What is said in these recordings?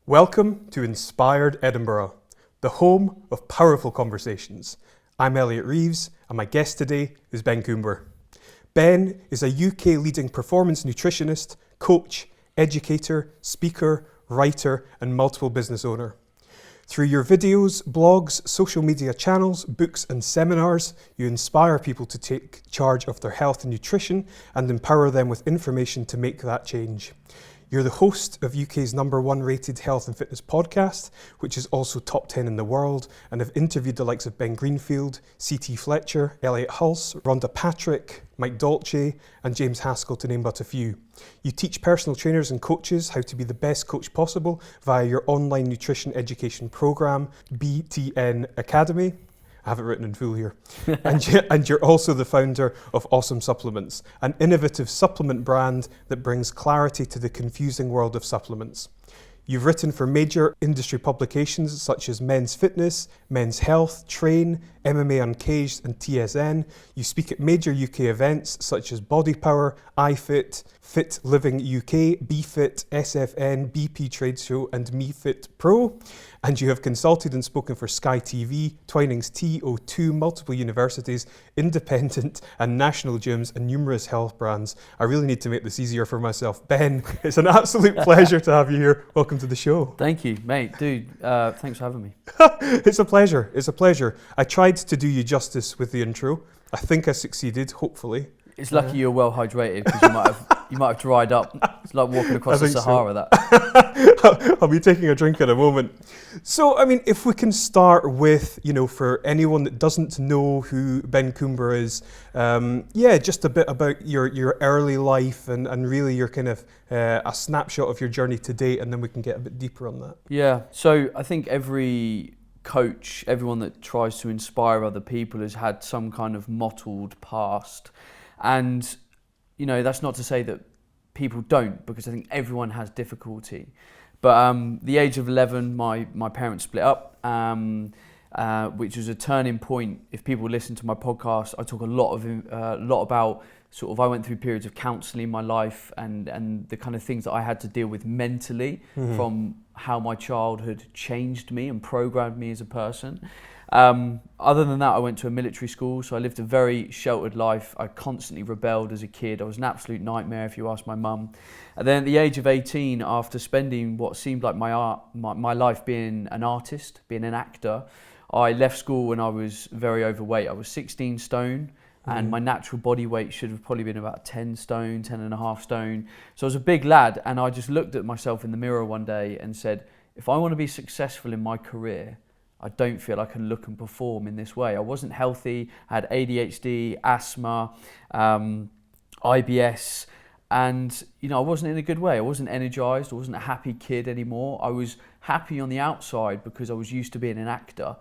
Welcome to Inspired Edinburgh, the home of powerful conversations. I'm Elliott Reeves and my guest today is Ben Coomber. Ben is a UK leading performance nutritionist, coach, educator, speaker, writer and multiple business owner. Through your videos, blogs, social media channels, books and seminars, you inspire people to take charge of their health and nutrition and empower them with information to make that change. You're the host of UK's #1 rated health and fitness podcast, which is also top 10 in the world, and have interviewed the likes of Ben Greenfield, Fletcher, Elliott Hulse, Rhonda Patrick, Mike Dolce and James Haskell, to name but a few. You teach personal trainers and coaches how to be the best coach possible via your online nutrition education program, BTN Academy. I have it written in full here. And you're also the founder of Awesome Supplements, an innovative supplement brand that brings clarity to the confusing world of supplements. You've written for major industry publications such as Men's Fitness, Men's Health, Train, MMA Uncaged and TSN. You speak at major UK events such as Body Power, iFit, Fit Living UK, BFit, SFN, BP Trade Show and MeFitPro. And you have consulted and spoken for Sky TV, Twinings Tea, O2, multiple universities, independent and national gyms and numerous health brands. I really need to make this easier for myself. Ben, it's an absolute pleasure to have you here. Welcome to the show. Thank you, mate. Dude, thanks for having me. It's a pleasure. It's a pleasure. I tried to do you justice with the intro. I think I succeeded, hopefully. It's lucky you're well hydrated because you might have dried up. It's like walking across the Sahara. So. That. I'll be taking a drink in a moment. So, I mean, if we can start with, for anyone that doesn't know who Ben Coomber is, just a bit about your early life and really your kind of a snapshot of your journey to date, and then we can get a bit deeper on that. Yeah. So I think every coach, everyone that tries to inspire other people has had some kind of mottled past. And, that's not to say that people don't, because I think everyone has difficulty. But the age of 11, my parents split up, which was a turning point. If people listen to my podcast, I talk a lot about sort of, I went through periods of counselling in my life and the kind of things that I had to deal with mentally from how my childhood changed me and programmed me as a person. Other than that, I went to a military school, so I lived a very sheltered life. I constantly rebelled as a kid. I was an absolute nightmare, if you ask my mum. And then at the age of 18, after spending what seemed like my life being an artist, being an actor, I left school when I was very overweight. I was 16 stone, and my natural body weight should have probably been about 10 stone, 10 and a half stone. So I was a big lad, and I just looked at myself in the mirror one day and said, if I want to be successful in my career, I don't feel I can look and perform in this way. I wasn't healthy, I had ADHD, asthma, IBS, and I wasn't in a good way. I wasn't energized, I wasn't a happy kid anymore. I was happy on the outside because I was used to being an actor,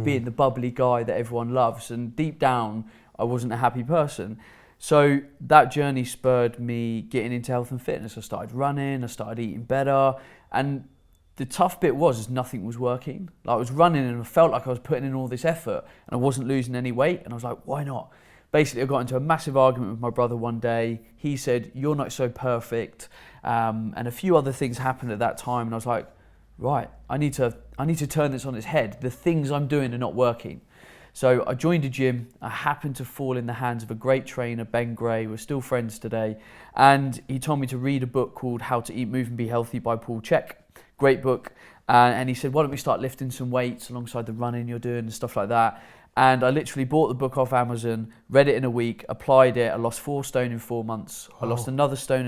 being the bubbly guy that everyone loves, and deep down, I wasn't a happy person. So that journey spurred me getting into health and fitness. I started running, I started eating better, and the tough bit was nothing was working. I was running and I felt like I was putting in all this effort and I wasn't losing any weight, and I was like, why not? Basically, I got into a massive argument with my brother one day. He said, you're not so perfect, and a few other things happened at that time, and I was like, right, I need to turn this on its head. The things I'm doing are not working. So I joined a gym. I happened to fall in the hands of a great trainer, Ben Gray. We're still friends today. And he told me to read a book called How to Eat, Move and Be Healthy by Paul Chek. Great book. And he said, why don't we start lifting some weights alongside the running you're doing and stuff like that. And I literally bought the book off Amazon, read it in a week, applied it. I lost 4 stone in 4 months. I lost another 1.5 stone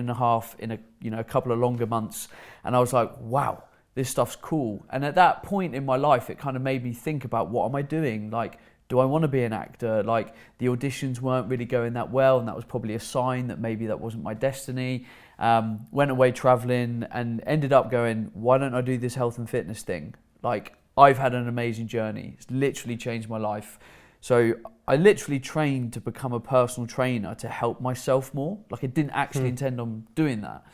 in a couple of longer months. And I was like, wow, this stuff's cool. And at that point in my life, it kind of made me think about, what am I doing? Like, do I want to be an actor? Like, the auditions weren't really going that well, and that was probably a sign that maybe that wasn't my destiny. Went away traveling and ended up going, why don't I do this health and fitness thing? Like, I've had an amazing journey. It's literally changed my life. So I literally trained to become a personal trainer to help myself more. Like, I didn't actually intend on doing that.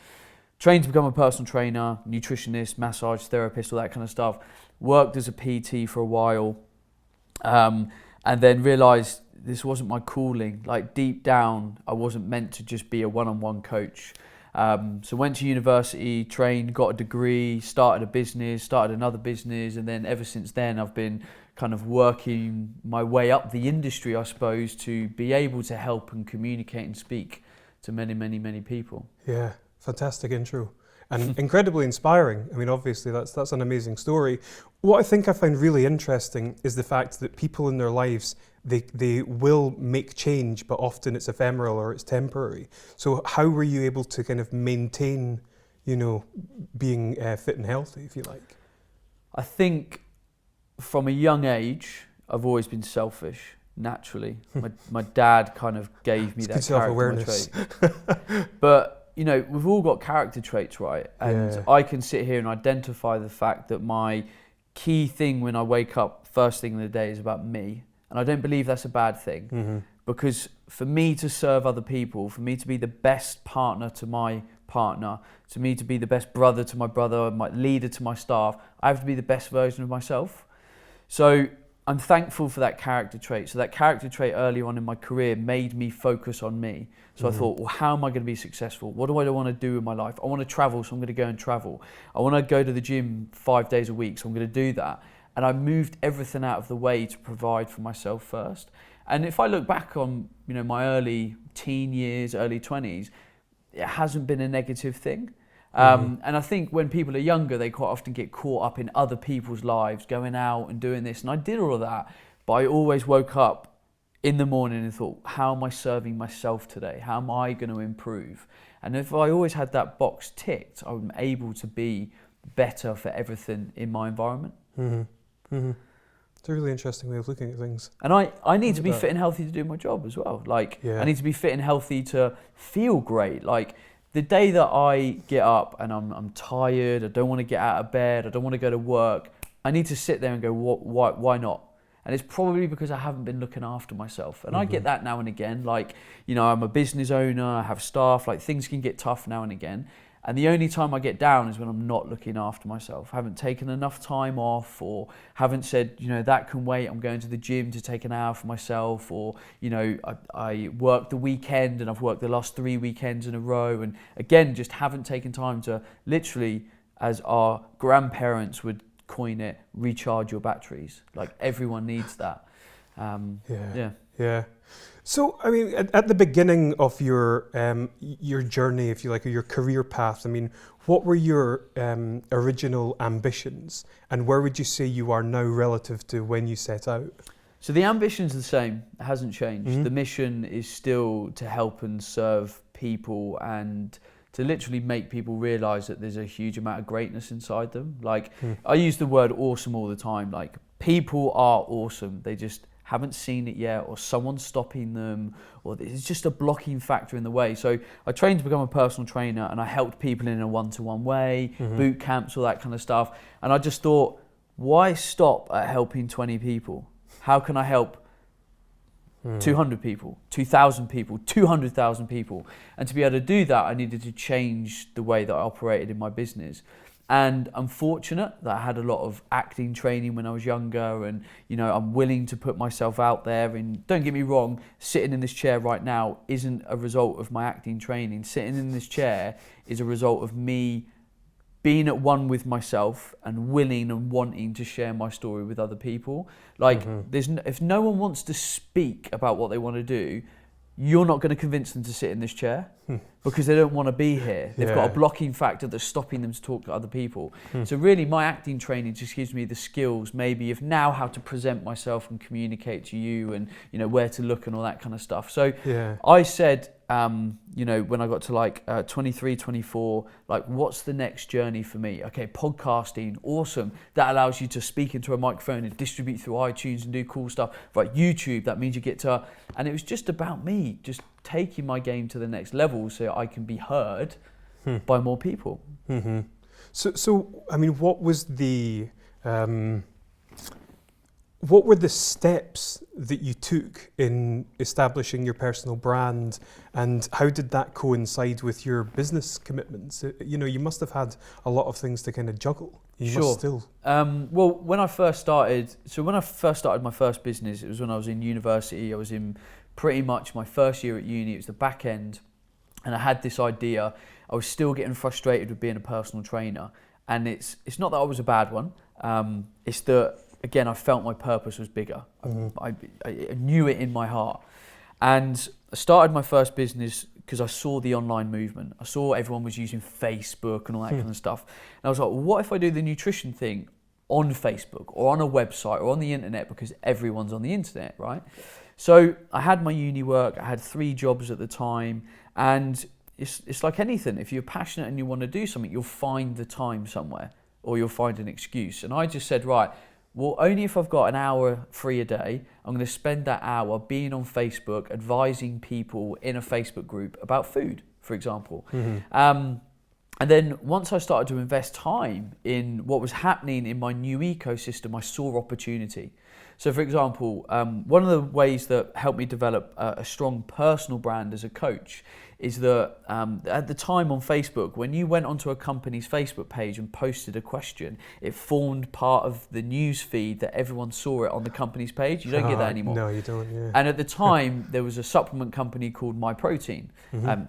Trained to become a personal trainer, nutritionist, massage therapist, all that kind of stuff. Worked as a PT for a while. And then realised this wasn't my calling. Like, deep down, I wasn't meant to just be a one-on-one coach. So went to university, trained, got a degree, started a business, started another business, and then ever since then I've been kind of working my way up the industry, I suppose, to be able to help and communicate and speak to many, many, many people. Yeah, fantastic intro. And incredibly inspiring. I mean, obviously that's an amazing story. What I think I find really interesting is the fact that people in their lives, they will make change, but often it's ephemeral or it's temporary. So how were you able to kind of maintain, being fit and healthy, if you like? I think from a young age, I've always been selfish, naturally. My dad kind of gave me that self-awareness trait. But we've all got character traits, right? And I can sit here and identify the fact that my key thing when I wake up first thing in the day is about me. And I don't believe that's a bad thing. Because for me to serve other people, for me to be the best partner to my partner, to me to be the best brother to my brother, my leader to my staff, I have to be the best version of myself. So I'm thankful for that character trait. So that character trait early on in my career made me focus on me. So I thought, well, how am I going to be successful? What do I want to do in my life? I want to travel, so I'm going to go and travel. I want to go to the gym 5 days a week, so I'm going to do that. And I moved everything out of the way to provide for myself first. And if I look back on, my early teen years, early 20s, it hasn't been a negative thing. And I think when people are younger, they quite often get caught up in other people's lives, going out and doing this. And I did all of that, but I always woke up in the morning and thought, how am I serving myself today? How am I going to improve? And if I always had that box ticked, I'm able to be better for everything in my environment. It's a really interesting way of looking at things. And I need to be fit and healthy to do my job as well. I need to be fit and healthy to feel great. The day that I get up and I'm tired, I don't want to get out of bed, I don't want to go to work, I need to sit there and go, why not? And it's probably because I haven't been looking after myself. And I get that now and again. I'm a business owner, I have staff, things can get tough now and again. And the only time I get down is when I'm not looking after myself. I haven't taken enough time off, or haven't said, that can wait, I'm going to the gym to take an hour for myself, or, I work the weekend and I've worked the last 3 weekends in a row, and again, just haven't taken time to literally, as our grandparents would coin it, recharge your batteries. Everyone needs that. Yeah. So, I mean, at the beginning of your journey, if you like, or your career path, I mean, what were your original ambitions, and where would you say you are now relative to when you set out? So the ambition's the same, it hasn't changed. The mission is still to help and serve people and to literally make people realise that there's a huge amount of greatness inside them. I use the word awesome all the time. People are awesome, they just haven't seen it yet, or someone's stopping them, or it's just a blocking factor in the way. So I trained to become a personal trainer, and I helped people in a one-to-one way, boot camps, all that kind of stuff. And I just thought, why stop at helping 20 people? How can I help 200 people, 2,000 people, 200,000 people? And to be able to do that, I needed to change the way that I operated in my business. And I'm fortunate that I had a lot of acting training when I was younger, and I'm willing to put myself out there. And don't get me wrong, sitting in this chair right now isn't a result of my acting training. Sitting in this chair is a result of me being at one with myself and willing and wanting to share my story with other people. If no one wants to speak about what they want to do, you're not going to convince them to sit in this chair because they don't want to be here. They've got a blocking factor that's stopping them to talk to other people. So really my acting training just gives me the skills maybe of now how to present myself and communicate to you, and where to look and all that kind of stuff. So I said, when I got to 23, 24, what's the next journey for me? Okay, podcasting, awesome. That allows you to speak into a microphone and distribute through iTunes and do cool stuff. Right, YouTube, that means you get to, and it was just about me, just taking my game to the next level so I can be heard by more people. So I mean, what was what were the steps that you took in establishing your personal brand, and how did that coincide with your business commitments? You must have had a lot of things to kind of juggle. You must still. Well, when I first started my first business, it was when I was in university. I was in pretty much my first year at uni. It was the back end, and I had this idea. I was still getting frustrated with being a personal trainer. And it's not that I was a bad one. It's that, again, I felt my purpose was bigger. I knew it in my heart. And I started my first business because I saw the online movement. I saw everyone was using Facebook and all that kind of stuff. And I was like, well, what if I do the nutrition thing on Facebook or on a website or on the internet, because everyone's on the internet, right? So I had my uni work. I had 3 jobs at the time. And it's like anything. If you're passionate and you want to do something, you'll find the time somewhere or you'll find an excuse. And I just said, right, well, only if I've got an hour free a day, I'm going to spend that hour being on Facebook, advising people in a Facebook group about food, for example. And then once I started to invest time in what was happening in my new ecosystem, I saw opportunity. So for example, one of the ways that helped me develop a strong personal brand as a coach is that at the time on Facebook, when you went onto a company's Facebook page and posted a question, it formed part of the news feed that everyone saw it on the company's page. You don't get that anymore. No, you don't, yeah. And at the time, there was a supplement company called MyProtein,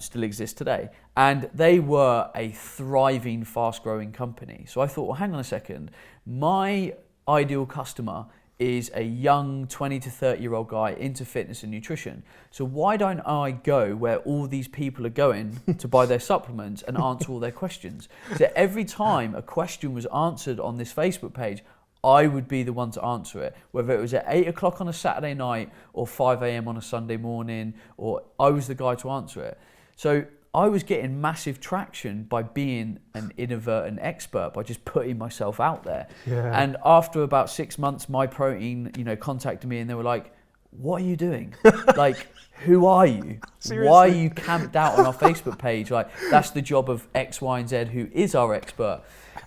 still exists today. And they were a thriving, fast-growing company. So I thought, well, hang on a second. My ideal customer is a young 20 to 30-year-old guy into fitness and nutrition. So why don't I go where all these people are going to buy their supplements and answer all their questions? So every time a question was answered on this Facebook page, I would be the one to answer it, whether it was at 8 o'clock on a Saturday night or 5 a.m. on a Sunday morning, or I was the guy to answer it. So I was getting massive traction by being an inadvertent expert, by just putting myself out there. Yeah. And after about 6 months, MyProtein, contacted me and they were like, what are you doing? Like, who are you? Seriously? Why are you camped out on our Facebook page? Like, that's the job of X, Y, and Z, who is our expert.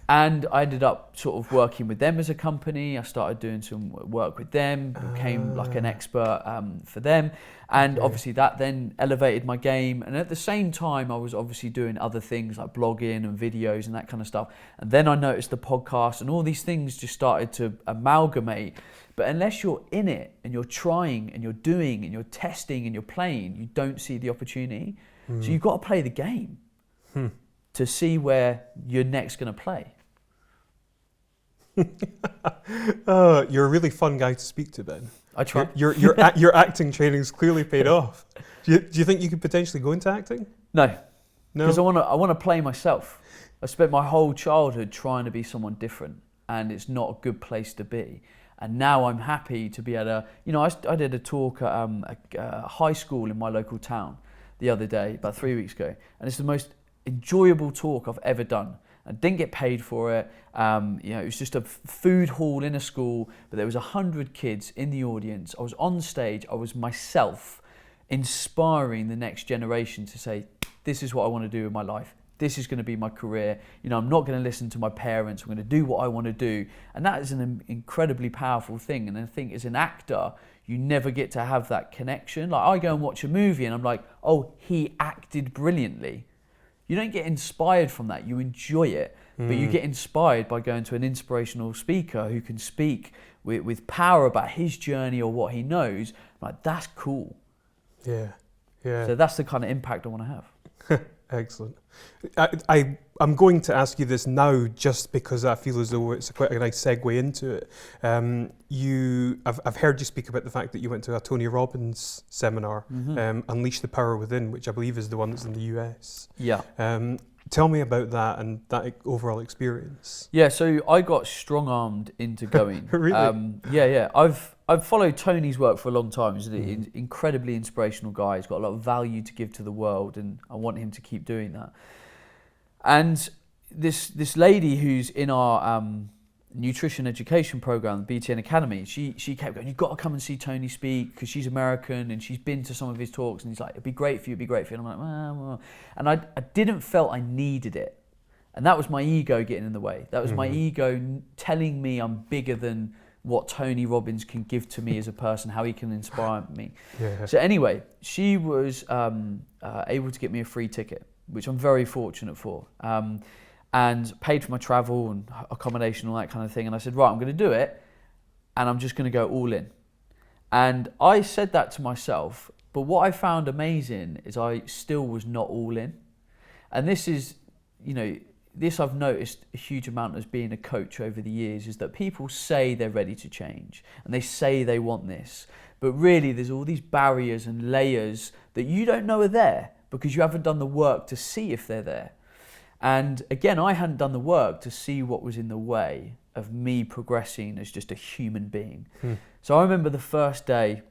And I ended up sort of working with them as a company. I started doing some work with them, became like an expert for them. And obviously that then elevated my game. And at the same time, I was obviously doing other things like blogging and videos and that kind of stuff. And then I noticed the podcast and all these things just started to amalgamate. But unless you're in it and you're trying and you're doing and you're testing and you're playing, you don't see the opportunity. So you've got to play the game to see where you're next going to play. You're a really fun guy to speak to, Ben. I try. Your acting training's clearly paid off. Do you think you could potentially go into acting? No, because I want to play myself. I spent my whole childhood trying to be someone different, and it's not a good place to be. And now I'm happy to be at I did a talk at a high school in my local town the other day, about 3 weeks ago, and it's the most enjoyable talk I've ever done. I didn't get paid for it. It was just a food hall in a school, but there was 100 kids in the audience. I was on stage. I was myself, inspiring the next generation to say, this is what I want to do in my life. This is going to be my career. I'm not going to listen to my parents. I'm going to do what I want to do. And that is an incredibly powerful thing. And I think as an actor, you never get to have that connection. Like, I go and watch a movie and I'm like, oh, he acted brilliantly. You don't get inspired from that. You enjoy it, but you get inspired by going to an inspirational speaker who can speak with power about his journey or what he knows. Like, that's cool. Yeah. So that's the kind of impact I want to have. Excellent. I'm going to ask you this now just because I feel as though it's quite a nice segue into it. I've heard you speak about the fact that you went to a Tony Robbins seminar, Unleash the Power Within, which I believe is the one that's in the US. Yeah. Tell me about that and that overall experience. Yeah, so I got strong-armed into going. Really? Yeah. I've followed Tony's work for a long time. He's an incredibly inspirational guy. He's got a lot of value to give to the world, and I want him to keep doing that. And this lady who's in our nutrition education program, the BTN Academy, she kept going, you've got to come and see Tony speak, because she's American and she's been to some of his talks, and he's like, it'd be great for you, And I'm like, well. And I didn't feel I needed it. And that was my ego getting in the way. That was my ego telling me I'm bigger than what Tony Robbins can give to me as a person, how he can inspire me. Yeah. So anyway, she was able to get me a free ticket, which I'm very fortunate for. And paid for my travel and accommodation, all that kind of thing. And I said, right, I'm going to do it, and I'm just going to go all in. And I said that to myself, but what I found amazing is I still was not all in. And this is, this I've noticed a huge amount as being a coach over the years, is that people say they're ready to change and they say they want this, but really there's all these barriers and layers that you don't know are there because you haven't done the work to see if they're there. And again, I hadn't done the work to see what was in the way of me progressing as just a human being. So I remember the first day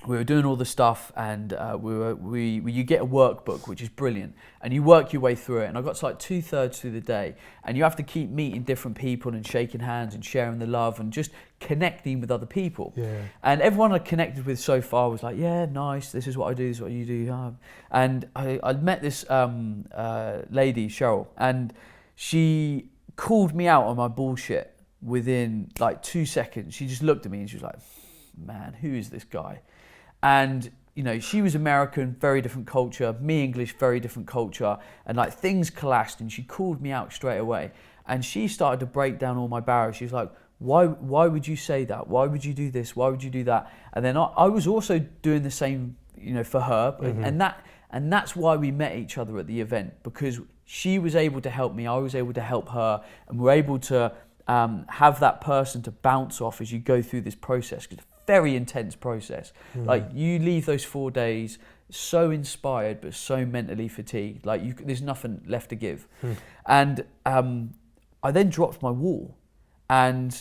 we were doing all the stuff, and you get a workbook, which is brilliant, and you work your way through it. And I got to like 2/3 through the day, and you have to keep meeting different people and shaking hands and sharing the love and just connecting with other people. And everyone I connected with so far was like, yeah, nice, this is what I do, this is what you do. And I'd met this lady, Cheryl, and she called me out on my bullshit within like 2 seconds. She just looked at me and she was like, man, who is this guy? And she was American, very different culture, me English, very different culture, and like things clashed, and she called me out straight away. And she started to break down all my barriers. She was like, why would you say that? Why would you do this? Why would you do that? And then I was also doing the same, for her, and that's why we met each other at the event, because she was able to help me, I was able to help her, and we're able to have that person to bounce off as you go through this process. Very intense process. Like you leave those 4 days so inspired but so mentally fatigued, like there's nothing left to give. And I then dropped my wall, and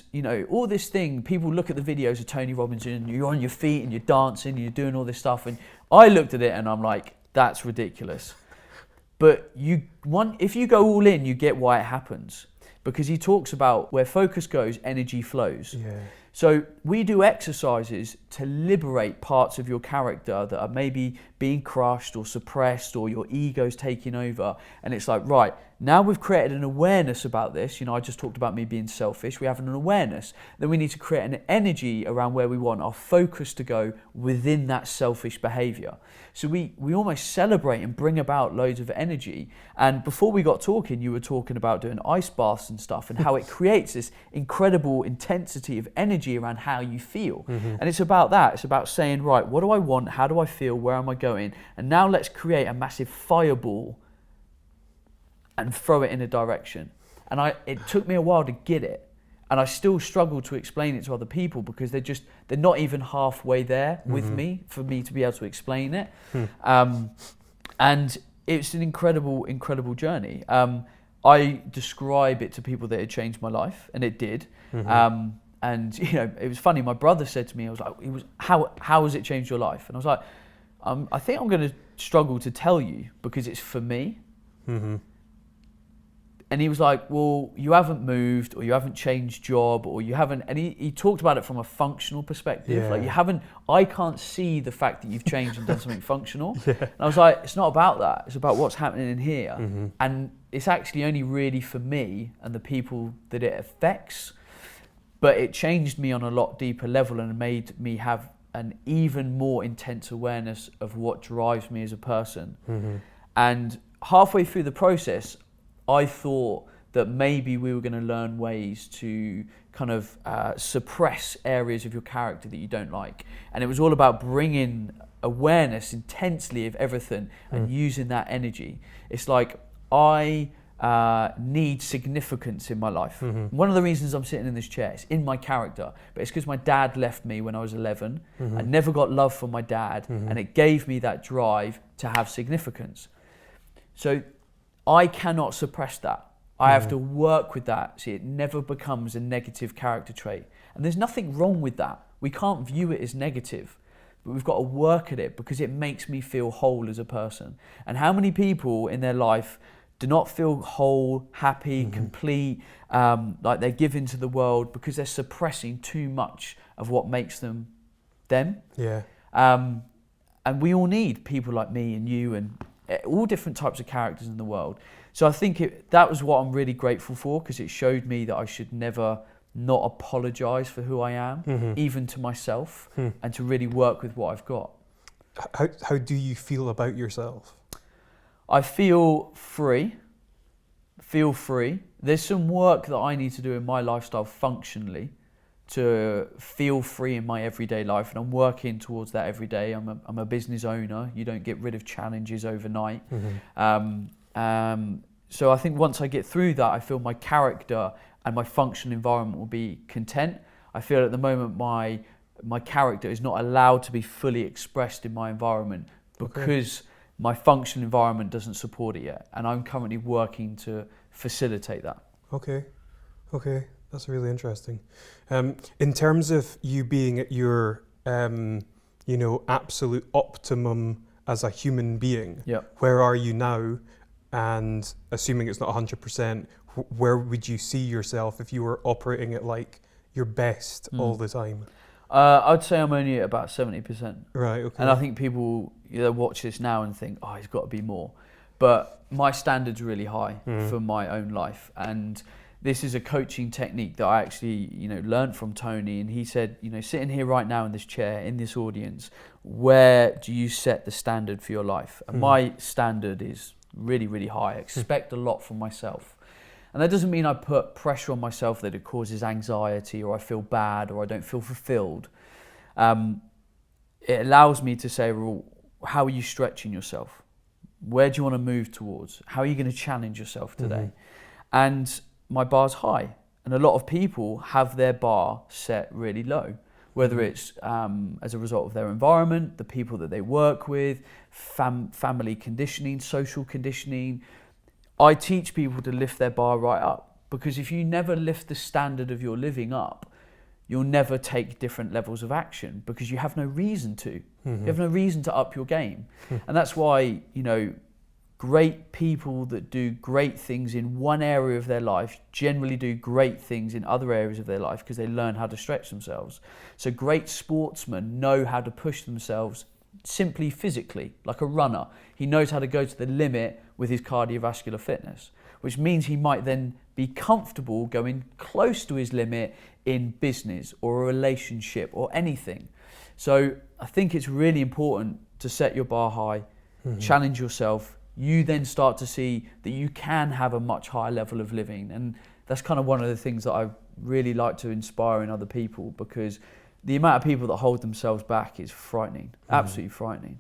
all this thing, people look at the videos of Tony Robbins and you're on your feet and you're dancing and you're doing all this stuff, and I looked at it and I'm like, that's ridiculous. But if you go all in, you get why it happens, because he talks about where focus goes, energy flows. So we do exercises to liberate parts of your character that are maybe being crushed or suppressed, or your ego's taking over. And it's like, right, now we've created an awareness about this. I just talked about me being selfish. We have an awareness. Then we need to create an energy around where we want our focus to go within that selfish behavior. So we almost celebrate and bring about loads of energy. And before we got talking, you were talking about doing ice baths and stuff, and how it creates this incredible intensity of energy around how you feel. And it's about that. It's about saying, right, what do I want? How do I feel? Where am I going? And now let's create a massive fireball and throw it in a direction. And it took me a while to get it. And I still struggle to explain it to other people, because they're not even halfway there with me for me to be able to explain it. And it's an incredible, incredible journey. I describe it to people that it changed my life, and it did. And it was funny. My brother said to me, how has it changed your life? And I was like, I think I'm going to struggle to tell you, because it's for me. And he was like, well, you haven't moved, or you haven't changed job, or you haven't, and he talked about it from a functional perspective. Like I can't see the fact that you've changed and done something functional. And I was like, it's not about that. It's about what's happening in here. And it's actually only really for me and the people that it affects. But it changed me on a lot deeper level and made me have an even more intense awareness of what drives me as a person. And halfway through the process, I thought that maybe we were going to learn ways to kind of suppress areas of your character that you don't like. And it was all about bringing awareness intensely of everything and using that energy. It's like I need significance in my life. One of the reasons I'm sitting in this chair is in my character, but it's because my dad left me when I was 11. I never got love from my dad, and it gave me that drive to have significance. So I cannot suppress that. I have to work with that. See, it never becomes a negative character trait. And there's nothing wrong with that. We can't view it as negative, but we've got to work at it, because it makes me feel whole as a person. And how many people in their life do not feel whole, happy, complete, like they're given to the world, because they're suppressing too much of what makes them them? And we all need people like me and you and all different types of characters in the world. So I think that was what I'm really grateful for, because it showed me that I should never not apologise for who I am, even to myself, and to really work with what I've got. How do you feel about yourself? I feel free. There's some work that I need to do in my lifestyle functionally to feel free in my everyday life, and I'm working towards that every day. I'm a business owner. You don't get rid of challenges overnight. So I think once I get through that, I feel my character and my functional environment will be content. I feel at the moment my character is not allowed to be fully expressed in my environment because my functional environment doesn't support it yet. And I'm currently working to facilitate that. Okay, that's really interesting. In terms of you being at your, absolute optimum as a human being, where are you now? And assuming it's not 100%, where would you see yourself if you were operating at like your best all the time? I'd say I'm only at about 70%. Right, okay. And I think people watch this now and think, oh, he's got to be more. But my standard's really high for my own life. And this is a coaching technique that I actually, learned from Tony. And he said, sitting here right now in this chair, in this audience, where do you set the standard for your life? And my standard is really, really high. I expect a lot from myself. And that doesn't mean I put pressure on myself that it causes anxiety or I feel bad or I don't feel fulfilled. It allows me to say, well, how are you stretching yourself? Where do you want to move towards? How are you going to challenge yourself today? And my bar's high. And a lot of people have their bar set really low, whether it's as a result of their environment, the people that they work with, family conditioning, social conditioning. I teach people to lift their bar right up, because if you never lift the standard of your living up, you'll never take different levels of action because you have no reason to. You have no reason to up your game. And that's why, great people that do great things in one area of their life generally do great things in other areas of their life because they learn how to stretch themselves. So great sportsmen know how to push themselves simply physically, like a runner. He knows how to go to the limit with his cardiovascular fitness, which means he might then be comfortable going close to his limit in business or a relationship or anything. So I think it's really important to set your bar high, challenge yourself. You then start to see that you can have a much higher level of living. And that's kind of one of the things that I really like to inspire in other people, because the amount of people that hold themselves back is frightening, absolutely frightening.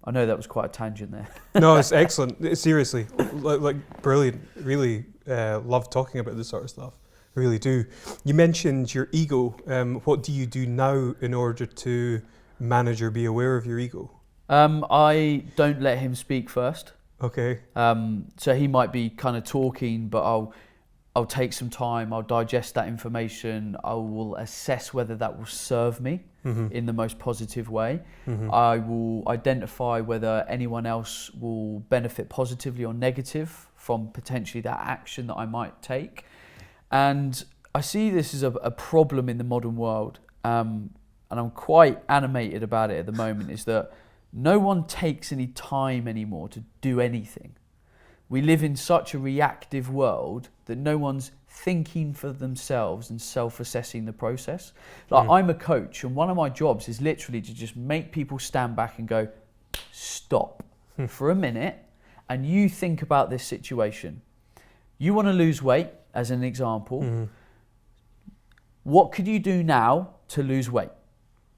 I know that was quite a tangent there. No, it's excellent. Seriously, like brilliant. Really love talking about this sort of stuff. I really do. You mentioned your ego. What do you do now in order to manage or be aware of your ego? I don't let him speak first. Okay. So he might be kind of talking, but I'll take some time, I'll digest that information, I will assess whether that will serve me in the most positive way. I will identify whether anyone else will benefit positively or negative from potentially that action that I might take. And I see this as a problem in the modern world, and I'm quite animated about it at the moment, is that no one takes any time anymore to do anything. We live in such a reactive world that no one's thinking for themselves and self-assessing the process. Like I'm a coach, and one of my jobs is literally to just make people stand back and go, stop for a minute, and you think about this situation. You want to lose weight, as an example. What could you do now to lose weight?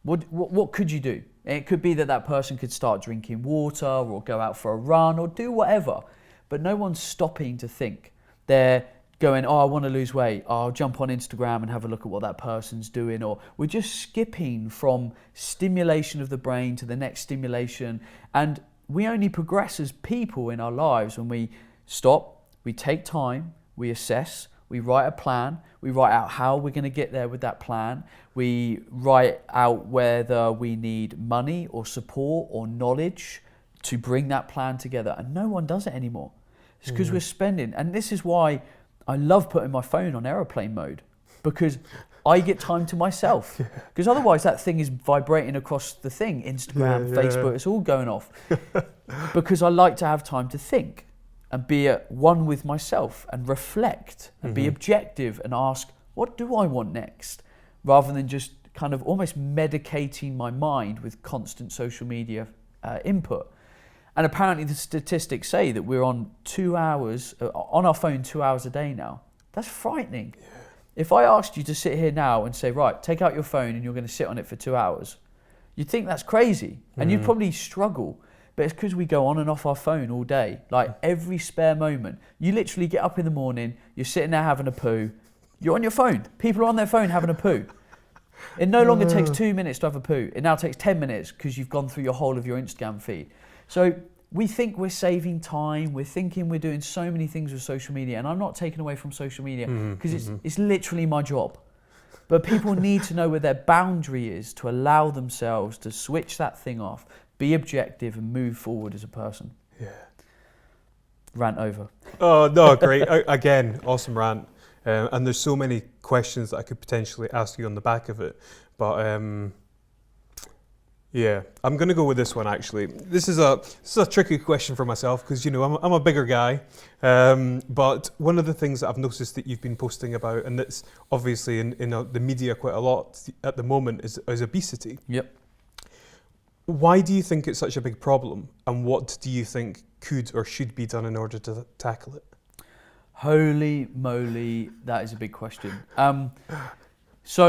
What could you do? It could be that person could start drinking water or go out for a run or do whatever. But no one's stopping to think. They're going, oh, I want to lose weight. Oh, I'll jump on Instagram and have a look at what that person's doing. Or we're just skipping from stimulation of the brain to the next stimulation. And we only progress as people in our lives when we stop, we take time, we assess, we write a plan, we write out how we're going to get there with that plan, we write out whether we need money or support or knowledge to bring that plan together. And no one does it anymore. It's because we're spending, and this is why I love putting my phone on aeroplane mode, because I get time to myself. Because otherwise that thing is vibrating across the thing, Instagram, Facebook, it's all going off. Because I like to have time to think and be at one with myself and reflect and be objective and ask, what do I want next? Rather than just kind of almost medicating my mind with constant social media input. And apparently the statistics say that we're on 2 hours, on our phone 2 hours a day now. That's frightening. Yeah. If I asked you to sit here now and say, right, take out your phone and you're going to sit on it for 2 hours, you'd think that's crazy. And you'd probably struggle, but it's because we go on and off our phone all day. Like every spare moment, you literally get up in the morning, you're sitting there having a poo, you're on your phone. People are on their phone having a poo. It no longer takes 2 minutes to have a poo. It now takes 10 minutes because you've gone through your whole of your Instagram feed. So we think we're saving time. We're thinking we're doing so many things with social media. And I'm not taking away from social media because it's literally my job. But people need to know where their boundary is to allow themselves to switch that thing off, be objective and move forward as a person. Yeah. Rant over. Oh, no, great. Again, awesome rant. And there's so many questions that I could potentially ask you on the back of it. But yeah, I'm going to go with this one actually. This is a tricky question for myself because, you know, I'm a bigger guy. But one of the things that I've noticed that you've been posting about, and that's obviously in the media quite a lot at the moment, is obesity. Yep. Why do you think it's such a big problem? And what do you think could or should be done in order to tackle it? Holy moly, that is a big question. So,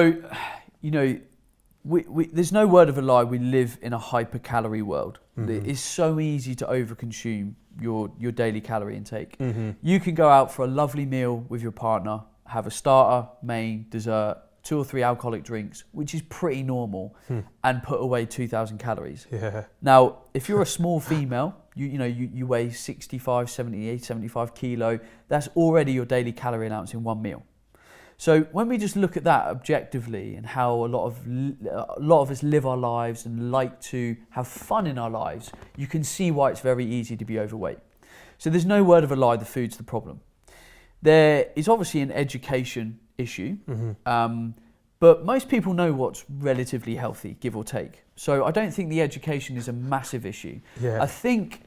you know, we there's no word of a lie. We live in a hypercalorie world. It's so easy to overconsume your daily calorie intake. You can go out for a lovely meal with your partner, have a starter, main, dessert, 2 or 3 alcoholic drinks, which is pretty normal, and put away 2,000 calories. Yeah. Now, if you're a small female, you weigh 65, 78, 75 kilo, that's already your daily calorie allowance in one meal. So when we just look at that objectively and how a lot of us live our lives and like to have fun in our lives, you can see why it's very easy to be overweight. So there's no word of a lie, the food's the problem. There is obviously an education issue, but most people know what's relatively healthy, give or take. So I don't think the education is a massive issue. Yeah. I think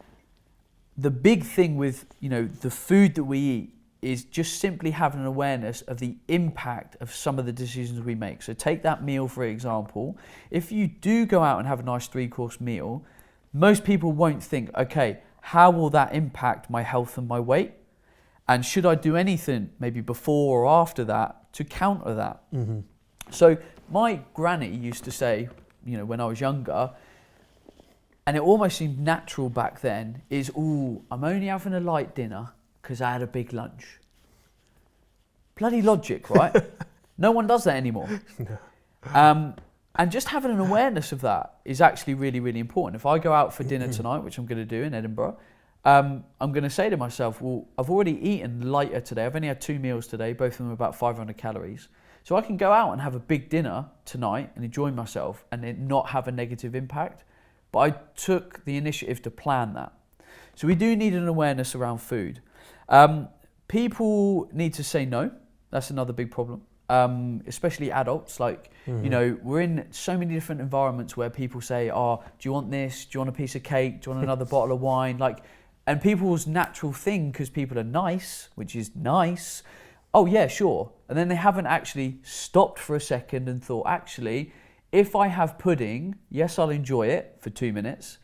the big thing with, you know, the food that we eat is just simply having an awareness of the impact of some of the decisions we make. So take that meal, for example. If you do go out and have a nice 3-course meal, most people won't think, okay, how will that impact my health and my weight? And should I do anything maybe before or after that to counter that? So my granny used to say, you know, when I was younger, and it almost seemed natural back then, is, ooh, I'm only having a light dinner because I had a big lunch. Bloody logic, right? No one does that anymore. No. And just having an awareness of that is actually really, really important. If I go out for dinner tonight, which I'm going to do in Edinburgh, I'm going to say to myself, well, I've already eaten lighter today. I've only had 2 meals today, both of them about 500 calories. So I can go out and have a big dinner tonight and enjoy myself and it not have a negative impact. But I took the initiative to plan that. So we do need an awareness around food. People need to say no. That's another big problem. Especially adults, like, you know, we're in so many different environments where people say, oh, do you want this? Do you want a piece of cake? Do you want another bottle of wine? Like, and people's natural thing, because people are nice, which is nice, oh yeah, sure. And then they haven't actually stopped for a second and thought, actually, if I have pudding, yes, I'll enjoy it for 2 minutes,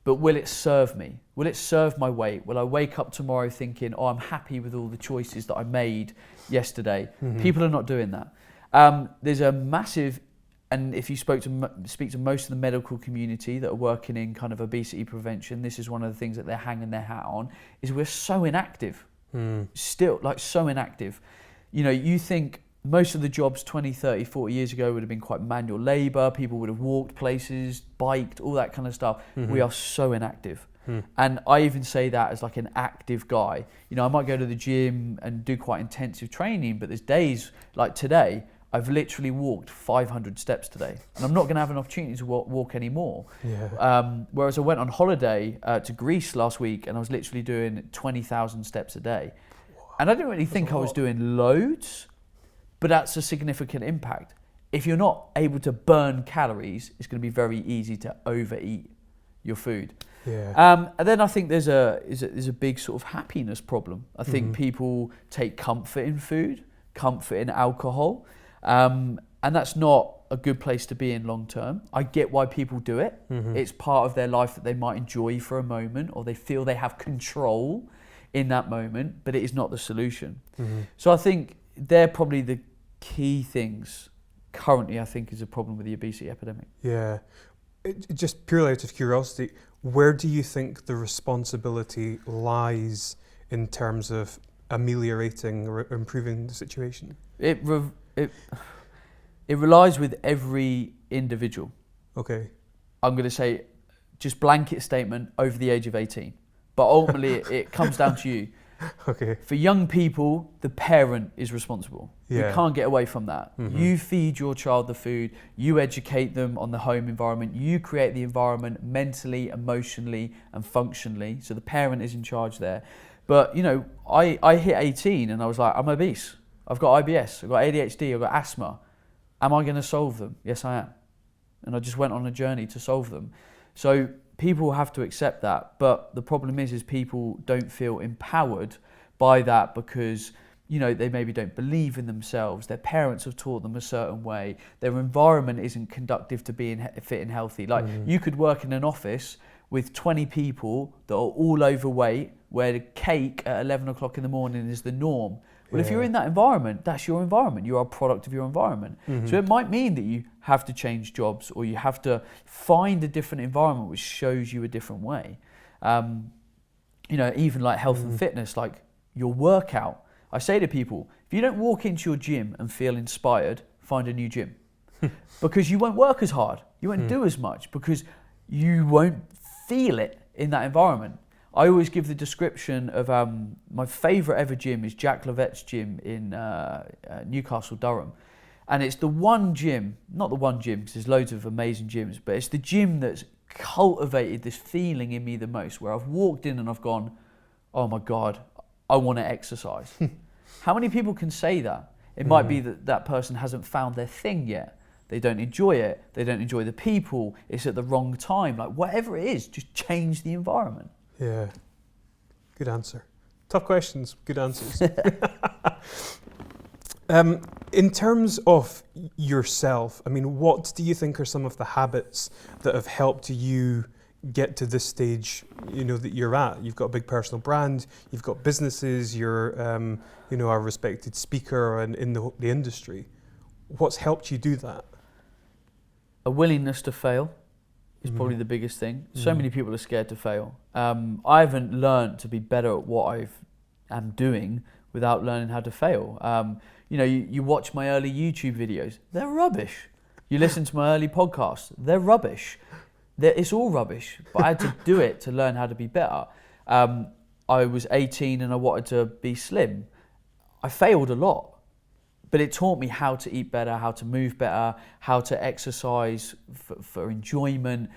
but will it serve me? Will it serve my weight? Will I wake up tomorrow thinking, oh, I'm happy with all the choices that I made yesterday? People are not doing that. There's a massive, and if you speak to most of the medical community that are working in kind of obesity prevention, this is one of the things that they're hanging their hat on, is we're so inactive. Still, like, so inactive. You know, you think most of the jobs 20, 30, 40 years ago would have been quite manual labour. People would have walked places, biked, all that kind of stuff. We are so inactive. And I even say that as like an active guy. You know, I might go to the gym and do quite intensive training, but there's days like today, I've literally walked 500 steps today. And I'm not going to have an opportunity to walk anymore. Whereas I went on holiday to Greece last week and I was literally doing 20,000 steps a day. And I didn't really think I was doing loads, but that's a significant impact. If you're not able to burn calories, it's going to be very easy to overeat your food. And then I think there's a big sort of happiness problem. I think people take comfort in food, comfort in alcohol, and that's not a good place to be in long term. I get why people do it. It's part of their life that they might enjoy for a moment, or they feel they have control in that moment, but it is not the solution. So I think they're probably the key things currently, I think, is a problem with the obesity epidemic. Just purely out of curiosity, where do you think the responsibility lies in terms of ameliorating or improving the situation? It relies with every individual. Okay. I'm going to say just blanket statement over the age of 18. But ultimately, it comes down to you. Okay. For young people, the parent is responsible. Yeah. You can't get away from that. Mm-hmm. You feed your child the food, you educate them on the home environment, you create the environment mentally, emotionally, and functionally. So the parent is in charge there. But, you know, I hit 18 and I was like, I'm obese. I've got IBS, I've got ADHD, I've got asthma. Am I going to solve them? Yes, I am. And I just went on a journey to solve them. So people have to accept that. But the problem is people don't feel empowered by that because, you know, they maybe don't believe in themselves. Their parents have taught them a certain way. Their environment isn't conducive to being fit and healthy. Like you could work in an office with 20 people that are all overweight, where the cake at 11 o'clock in the morning is the norm. Well, if you're in that environment, that's your environment. You are a product of your environment. So it might mean that you have to change jobs or you have to find a different environment which shows you a different way. You know, even like health and fitness, like your workout. I say to people, if you don't walk into your gym and feel inspired, find a new gym. Because you won't work as hard. You won't do as much because you won't feel it in that environment. I always give the description of my favourite ever gym is Jack Levette's gym in Newcastle, Durham. And it's the one gym, not the one gym because there's loads of amazing gyms, but it's the gym that's cultivated this feeling in me the most, where I've walked in and I've gone, oh my God, I want to exercise. How many people can say that? It might be that that person hasn't found their thing yet. They don't enjoy it. They don't enjoy the people. It's at the wrong time. Like whatever it is, just change the environment. Yeah, good answer. Tough questions, good answers. In terms of yourself, I mean, what do you think are some of the habits that have helped you get to this stage, you know, that you're at? You've got a big personal brand, you've got businesses, you're, you know, a respected speaker in the industry. What's helped you do that? A willingness to fail is probably the biggest thing. So many people are scared to fail. I haven't learned to be better at what I am doing without learning how to fail. You know, you watch my early YouTube videos, they're rubbish. You listen to my early podcasts, they're rubbish. It's all rubbish, but I had to do it to learn how to be better. I was 18 and I wanted to be slim. I failed a lot. But it taught me how to eat better, how to move better, how to exercise for enjoyment.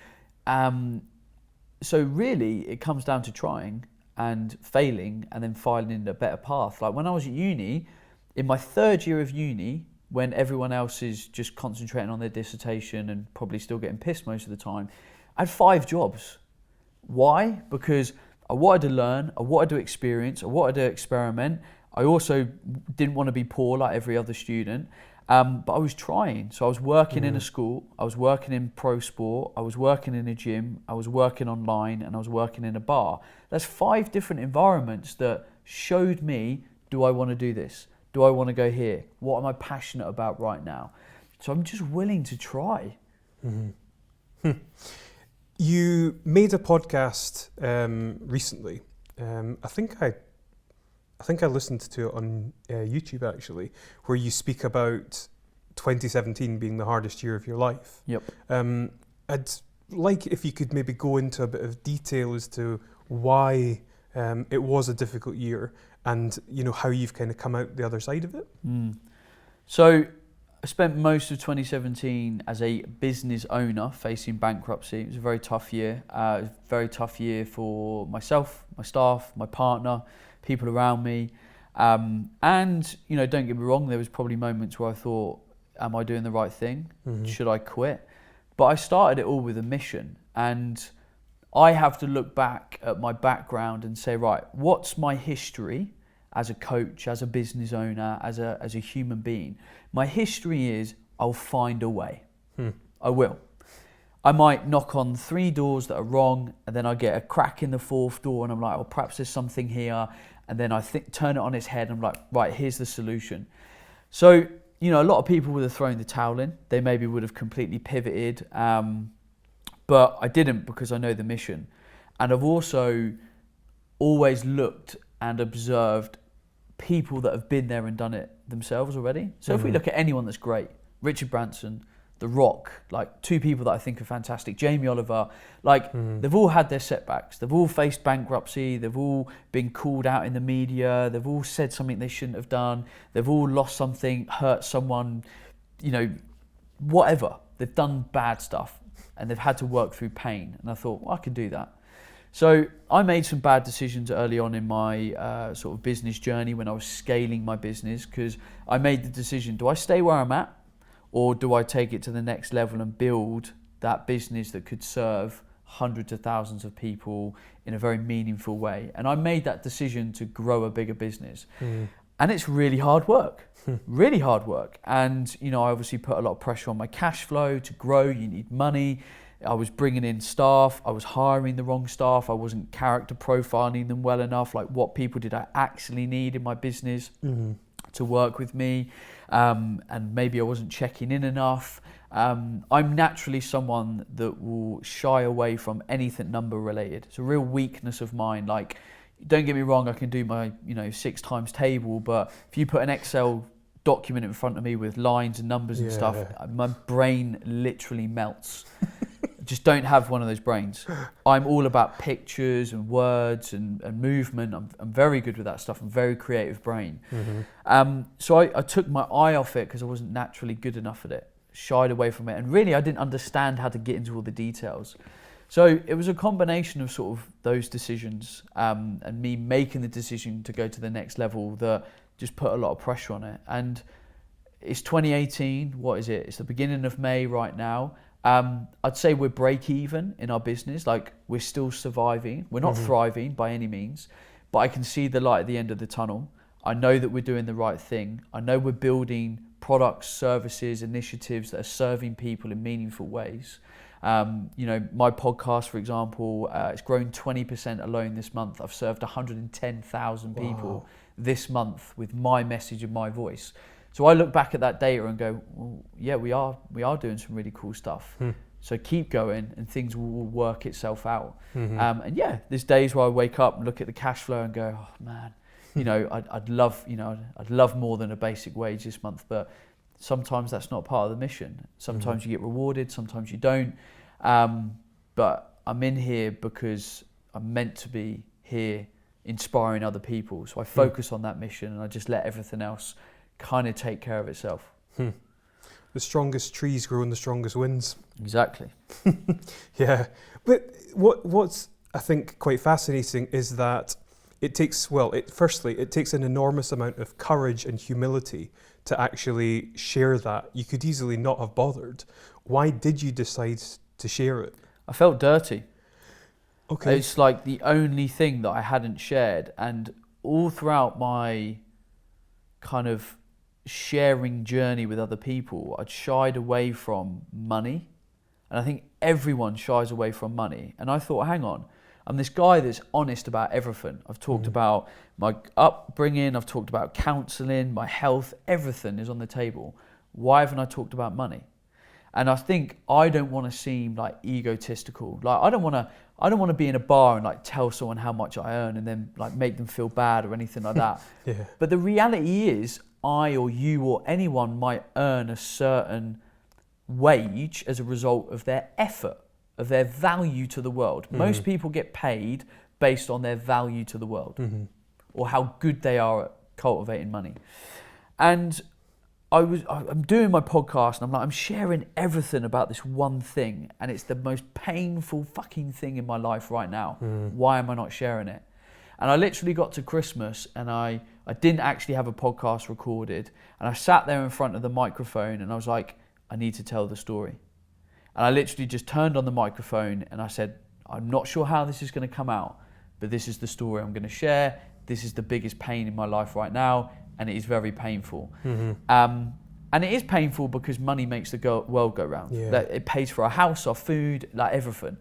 So really, it comes down to trying and failing and then finding a better path. Like when I was at uni, in my third year of uni, when everyone else is just concentrating on their dissertation and probably still getting pissed most of the time, I had 5 jobs. Why? Because I wanted to learn, I wanted to experience, I wanted to experiment. I also didn't want to be poor like every other student, but I was trying. So I was working in a school, I was working in pro sport, I was working in a gym, I was working online, and I was working in a bar. That's 5 different environments that showed me, do I want to do this? Do I want to go here? What am I passionate about right now? So I'm just willing to try. You made a podcast recently. I think I listened to it on YouTube actually, where you speak about 2017 being the hardest year of your life. Yep. I'd like if you could maybe go into a bit of detail as to why it was a difficult year and, you know, how you've kind of come out the other side of it. So I spent most of 2017 as a business owner facing bankruptcy. It was a very tough year. It was a very tough year for myself, my staff, my partner, people around me. And, you know, don't get me wrong, there was probably moments where I thought, am I doing the right thing? Should I quit? But I started it all with a mission. And I have to look back at my background and say, right, what's my history as a coach, as a business owner, as a human being? My history is I'll find a way. I will. I might knock on 3 doors that are wrong, and then I get a crack in the 4th door and I'm like, well, perhaps there's something here. And then I turn it on its head and I'm like, right, here's the solution. So, you know, a lot of people would have thrown the towel in. They maybe would have completely pivoted. But I didn't, because I know the mission. And I've also always looked and observed people that have been there and done it themselves already. So if we look at anyone that's great, Richard Branson, The Rock, like two people that I think are fantastic, Jamie Oliver, like they've all had their setbacks. They've all faced bankruptcy. They've all been called out in the media. They've all said something they shouldn't have done. They've all lost something, hurt someone, you know, whatever. They've done bad stuff and they've had to work through pain. And I thought, well, I can do that. So I made some bad decisions early on in my sort of business journey when I was scaling my business, because I made the decision, do I stay where I'm at, or do I take it to the next level and build that business that could serve hundreds of thousands of people in a very meaningful way? And I made that decision to grow a bigger business. And it's really hard work, really hard work. And, you know, I obviously put a lot of pressure on my cash flow. To grow, you need money. I was bringing in staff. I was hiring the wrong staff. I wasn't character profiling them well enough. Like, what people did I actually need in my business to work with me? And maybe I wasn't checking in enough. I'm naturally someone that will shy away from anything number related. It's a real weakness of mine. Like, don't get me wrong, I can do my 6 times table, but if you put an Excel document in front of me with lines and numbers and stuff, my brain literally melts. Just don't have one of those brains. I'm all about pictures and words and movement. I'm very good with that stuff. I'm a very creative brain. So I took my eye off it because I wasn't naturally good enough at it, shied away from it. And really, I didn't understand how to get into all the details. So it was a combination of sort of those decisions and me making the decision to go to the next level that just put a lot of pressure on it. And it's 2018. What is it? It's the beginning of May right now. I'd say we're break even in our business. Like, we're still surviving. We're not thriving by any means, but I can see the light at the end of the tunnel. I know that we're doing the right thing. I know we're building products, services, initiatives that are serving people in meaningful ways. My podcast, for example, it's grown 20% alone this month. I've served 110,000 people this month with my message and my voice. So I look back at that data and go, well, yeah, we are doing some really cool stuff. So keep going and things will work itself out. And yeah, there's days where I wake up and look at the cash flow and go, oh man, I'd love more than a basic wage this month, but sometimes that's not part of the mission. Sometimes you get rewarded, sometimes you don't. But I'm in here because I'm meant to be here inspiring other people. So I focus on that mission and I just let everything else kind of take care of itself. The strongest trees grow in the strongest winds. Exactly. Yeah. But what's I think quite fascinating is that it takes an enormous amount of courage and humility to actually share that. You could easily not have bothered. Why did you decide to share it? I felt dirty. Okay. It's like the only thing that I hadn't shared, and all throughout my kind of sharing journey with other people, I'd shied away from money. And I think everyone shies away from money. And I thought, hang on, I'm this guy that's honest about everything. I've talked about my upbringing, I've talked about counselling, my health, everything is on the table. Why haven't I talked about money? And I think I don't want to seem like egotistical. Like, I don't want to be in a bar and like tell someone how much I earn and then like make them feel bad or anything like that. Yeah. But the reality is, I or you or anyone might earn a certain wage as a result of their effort, of their value to the world. Most people get paid based on their value to the world or how good they are at cultivating money. And I'm doing my podcast and I'm sharing everything about this one thing, and it's the most painful fucking thing in my life right now. Why am I not sharing it? And I literally got to Christmas and I didn't actually have a podcast recorded, and I sat there in front of the microphone and I was like, I need to tell the story. And I literally just turned on the microphone and I said, I'm not sure how this is going to come out, but this is the story I'm going to share. This is the biggest pain in my life right now, and it is very painful. And it is painful because money makes the world go round. Yeah. It pays for our house, our food, like everything.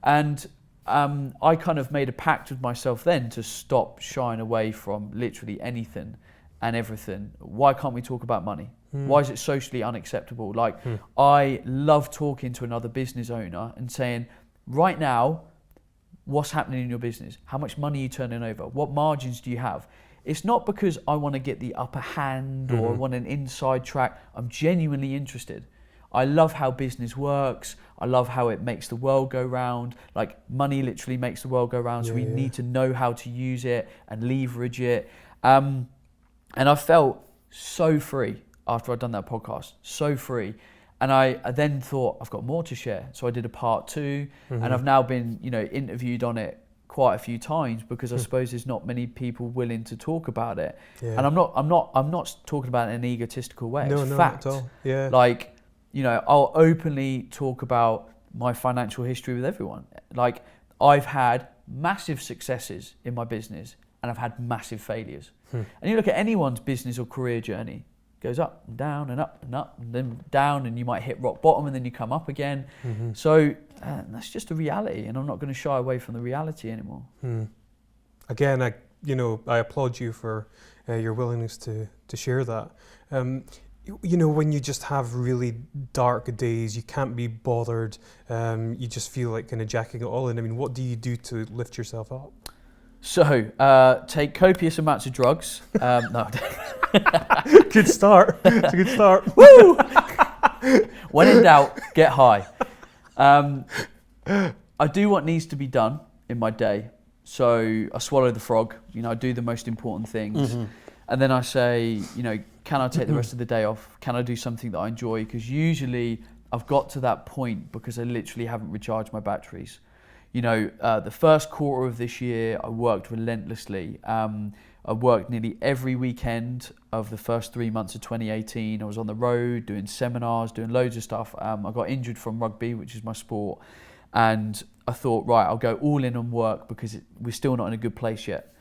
And I kind of made a pact with myself then to stop shying away from literally anything and everything. Why can't we talk about money? Why is it socially unacceptable? Like, I love talking to another business owner and saying, right now, what's happening in your business, how much money are you turning over, what margins do you have. It's not because I want to get the upper hand or want an inside track. I'm genuinely interested. I love how business works. I love how it makes the world go round. Like, money literally makes the world go round, so we need to know how to use it and leverage it. And I felt so free after I'd done that podcast, so free. And I then thought, I've got more to share. So I did a part 2, and I've now been, interviewed on it quite a few times, because I suppose there's not many people willing to talk about it. Yeah. And I'm not talking about it in an egotistical way. No, it's no, fact. not at all. Yeah. Like, I'll openly talk about my financial history with everyone. Like, I've had massive successes in my business, and I've had massive failures. And you look at anyone's business or career journey, it goes up and down and up and up and then down, and you might hit rock bottom and then you come up again. So that's just a reality, and I'm not going to shy away from the reality anymore. Again, I applaud you for your willingness to share that. When you just have really dark days, you can't be bothered, you just feel like kind of jacking it all in. I mean, what do you do to lift yourself up? So, take copious amounts of drugs. No. Good start. It's a good start. Woo! When in doubt, get high. I do what needs to be done in my day. So I swallow the frog. I do the most important things. And then I say, can I take the rest of the day off? Can I do something that I enjoy? Because usually I've got to that point because I literally haven't recharged my batteries. The first quarter of this year, I worked relentlessly. I worked nearly every weekend of the first 3 months of 2018. I was on the road doing seminars, doing loads of stuff. I got injured from rugby, which is my sport. And I thought, right, I'll go all in on work because we're still not in a good place yet.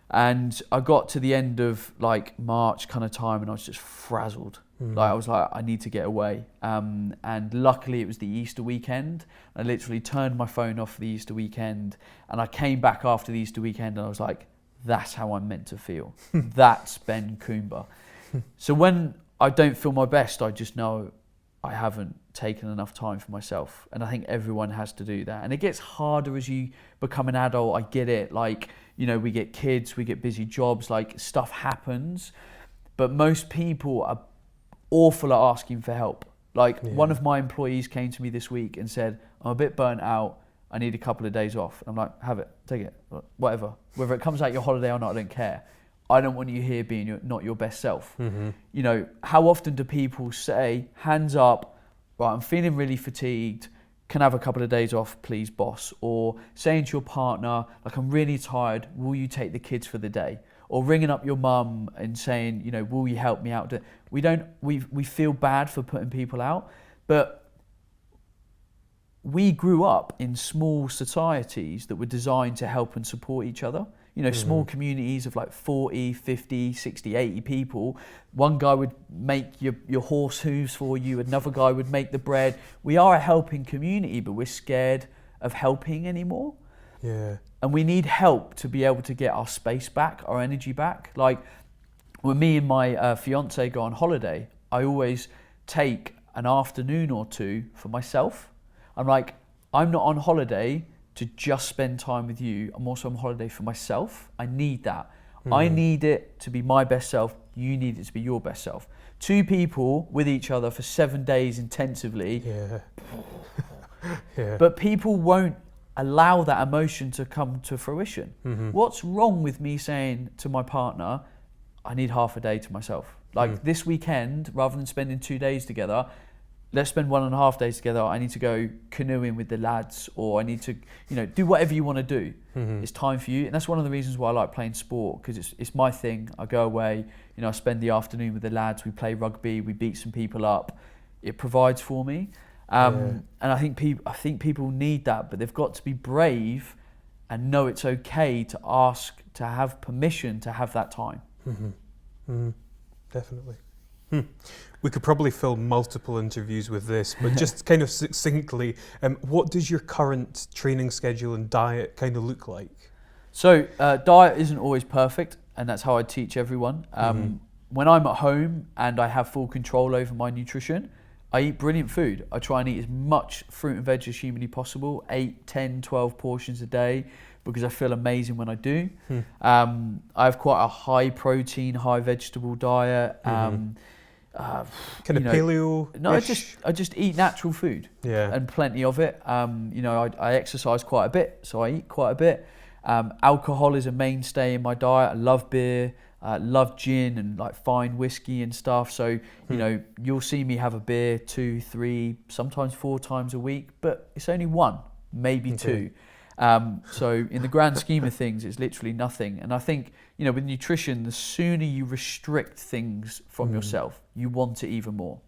And I got to the end of like March kind of time, and I was just frazzled. Like, I was like, I need to get away. And luckily it was the Easter weekend. I literally turned my phone off for the Easter weekend, and I came back after the Easter weekend and I was like, that's how I'm meant to feel. That's Ben Coomber. So when I don't feel my best, I just know I haven't taken enough time for myself. And I think everyone has to do that. And it gets harder as you become an adult. I get it. Like, we get kids, we get busy jobs, like stuff happens. But most people are awful at asking for help. Like, one of my employees came to me this week and said, I'm a bit burnt out. I need a couple of days off. I'm like, have it, take it, whatever. Whether it comes out your holiday or not, I don't care. I don't want you here being not your best self. How often do people say, hands up, right, I'm feeling really fatigued, can I have a couple of days off, please, boss? Or saying to your partner, like, I'm really tired, will you take the kids for the day? Or ringing up your mum and saying, will you help me out? We feel bad for putting people out, but we grew up in small societies that were designed to help and support each other. Small communities of like 40, 50, 60, 80 people. One guy would make your horse hooves for you. Another guy would make the bread. We are a helping community, but we're scared of helping anymore. Yeah. And we need help to be able to get our space back, our energy back. Like, when me and my fiance go on holiday, I always take an afternoon or two for myself. I'm like, I'm not on holiday to just spend time with you. I'm also on holiday for myself. I need that. I need it to be my best self. You need it to be your best self. Two people with each other for 7 days intensively. Yeah. But people won't allow that emotion to come to fruition. What's wrong with me saying to my partner, I need half a day to myself? Like, this weekend, rather than spending 2 days together, let's spend 1.5 days together. I need to go canoeing with the lads, or I need to, do whatever you want to do. It's time for you. And that's one of the reasons why I like playing sport, because it's my thing. I go away, I spend the afternoon with the lads, we play rugby, we beat some people up. It provides for me. And I think people need that, but they've got to be brave and know it's okay to ask, to have permission to have that time. Definitely. We could probably fill multiple interviews with this, but just kind of succinctly, what does your current training schedule and diet kind of look like? So diet isn't always perfect, and that's how I teach everyone. When I'm at home and I have full control over my nutrition, I eat brilliant food. I try and eat as much fruit and veg as humanly possible, 8, 10, 12 portions a day, because I feel amazing when I do. I have quite a high protein, high vegetable diet. Kind of paleo? No, I just eat natural food, and plenty of it. I exercise quite a bit, so I eat quite a bit. Alcohol is a mainstay in my diet. I love beer. Love gin and like fine whiskey and stuff. So, you'll see me have a beer 2, 3, sometimes 4 times a week, but it's only 1, maybe 2. So in the grand scheme of things, it's literally nothing. And I think, with nutrition, the sooner you restrict things from yourself, you want it even more.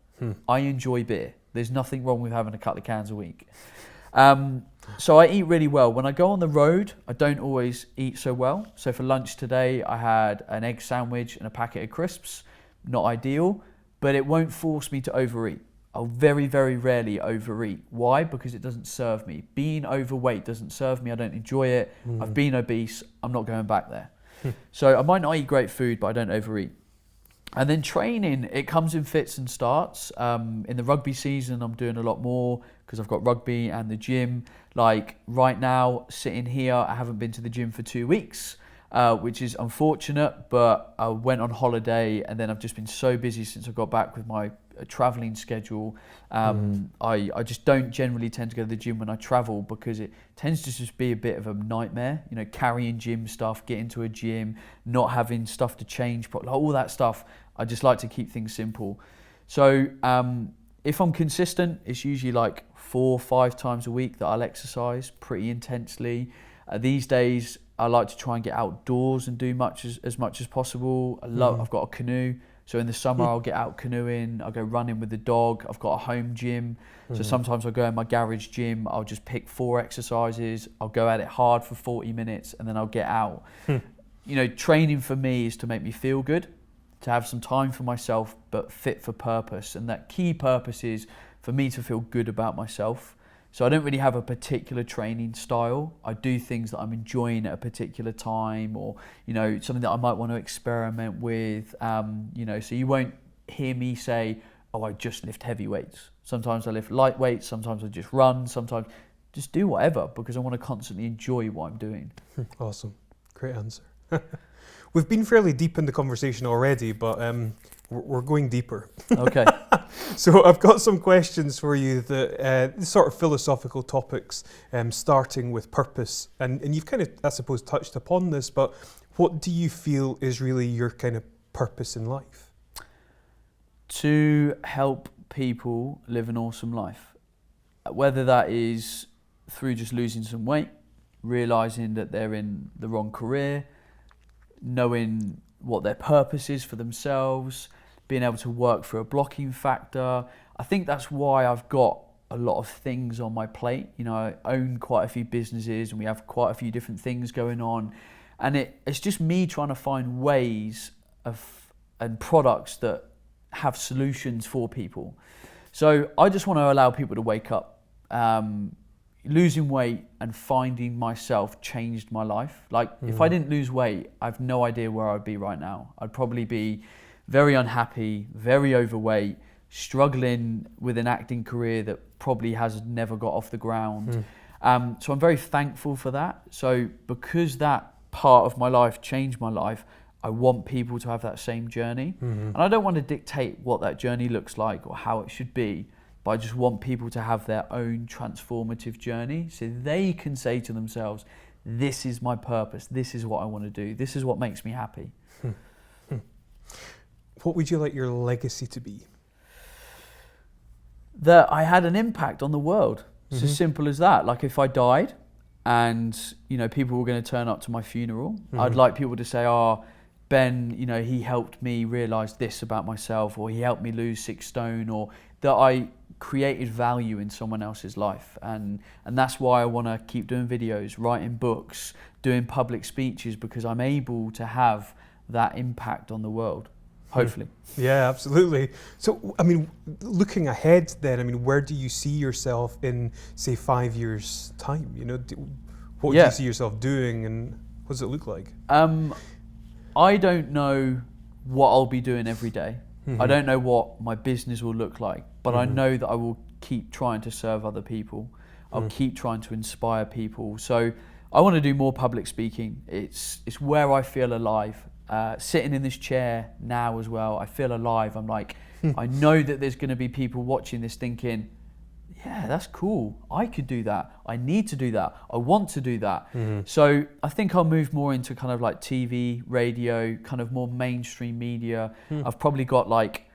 I enjoy beer. There's nothing wrong with having a couple of cans a week. So I eat really well. When I go on the road, I don't always eat so well. So for lunch today, I had an egg sandwich and a packet of crisps. Not ideal, but it won't force me to overeat. I'll very, very rarely overeat. Why? Because it doesn't serve me. Being overweight doesn't serve me. I don't enjoy it. I've been obese. I'm not going back there. So I might not eat great food, but I don't overeat. And then training, it comes in fits and starts. In the rugby season, I'm doing a lot more because I've got rugby and the gym. Like right now, sitting here, I haven't been to the gym for 2 weeks, which is unfortunate, but I went on holiday and then I've just been so busy since I got back with my traveling schedule. I just don't generally tend to go to the gym when I travel because it tends to just be a bit of a nightmare, carrying gym stuff, getting to a gym, not having stuff to change, all that stuff. I just like to keep things simple. So if I'm consistent, it's usually like 4 or 5 times a week that I'll exercise pretty intensely. These days, I like to try and get outdoors and do as much as possible. I've got a canoe. So in the summer, I'll get out canoeing, I'll go running with the dog. I've got a home gym. So sometimes I'll go in my garage gym, I'll just pick 4 exercises, I'll go at it hard for 40 minutes and then I'll get out. Training for me is to make me feel good, to have some time for myself, but fit for purpose. And that key purpose is for me to feel good about myself. So I don't really have a particular training style. I do things that I'm enjoying at a particular time, or something that I might want to experiment with. So you won't hear me say, "Oh, I just lift heavy weights." Sometimes I lift light weights. Sometimes I just run. Sometimes just do whatever because I want to constantly enjoy what I'm doing. Awesome, great answer. We've been fairly deep in the conversation already, but we're going deeper. Okay. So I've got some questions for you that sort of philosophical topics, starting with purpose. And you've kind of, I suppose, touched upon this, but what do you feel is really your kind of purpose in life? To help people live an awesome life. Whether that is through just losing some weight, realising that they're in the wrong career, knowing what their purpose is for themselves, being able to work through a blocking factor. I think that's why I've got a lot of things on my plate. I own quite a few businesses and we have quite a few different things going on. And it's just me trying to find ways and products that have solutions for people. So I just want to allow people to wake up. Losing weight and finding myself changed my life. If I didn't lose weight, I've no idea where I'd be right now. I'd probably be very unhappy, very overweight, struggling with an acting career that probably has never got off the ground. So I'm very thankful for that. So because that part of my life changed my life, I want people to have that same journey. And I don't want to dictate what that journey looks like or how it should be, but I just want people to have their own transformative journey so they can say to themselves, this is my purpose, this is what I want to do, this is what makes me happy. What would you like your legacy to be? That I had an impact on the world. It's as simple as that. Like if I died and people were going to turn up to my funeral, I'd like people to say, "Oh, Ben, he helped me realise this about myself," or "He helped me lose 6 stone," or that I created value in someone else's life. And that's why I want to keep doing videos, writing books, doing public speeches, because I'm able to have that impact on the world, hopefully. Yeah, absolutely. So, looking ahead then, where do you see yourself in, say, 5 years' time? What do you see yourself doing and what does it look like? I don't know what I'll be doing every day. I don't know what my business will look like, but I know that I will keep trying to serve other people. I'll keep trying to inspire people. So I want to do more public speaking. It's where I feel alive. Sitting in this chair now as well, I feel alive. I'm like, I know that there's going to be people watching this thinking, yeah, that's cool. I could do that. I need to do that. I want to do that. So I think I'll move more into kind of like TV, radio, kind of more mainstream media. I've probably got like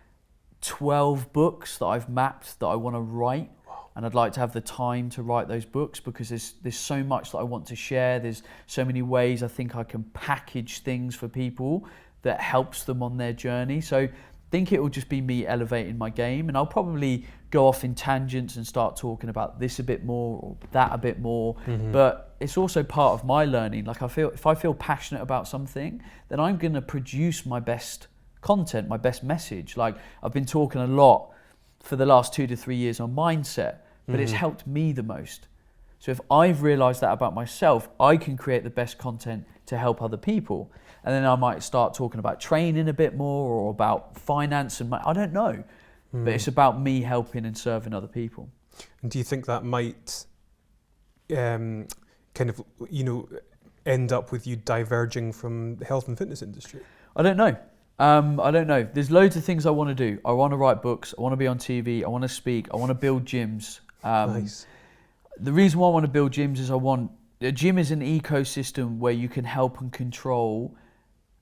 12 books that I've mapped that I want to write. And I'd like to have the time to write those books because there's so much that I want to share. There's so many ways I think I can package things for people that helps them on their journey. So I think it will just be me elevating my game, and I'll probably go off in tangents and start talking about this a bit more or that a bit more. But it's also part of my learning. Like if I feel passionate about something, then I'm going to produce my best content, my best message. Like I've been talking a lot for the last 2 to 3 years on mindset, but it's helped me the most. So if I've realized that about myself, I can create the best content to help other people. And then I might start talking about training a bit more or about finance and I don't know, but it's about me helping and serving other people. And do you think that might kind of, end up with you diverging from the health and fitness industry? I don't know. There's loads of things I want to do. I want to write books. I want to be on TV. I want to speak. I want to build gyms. Nice. The reason why I want to build gyms is a gym is an ecosystem where you can help and control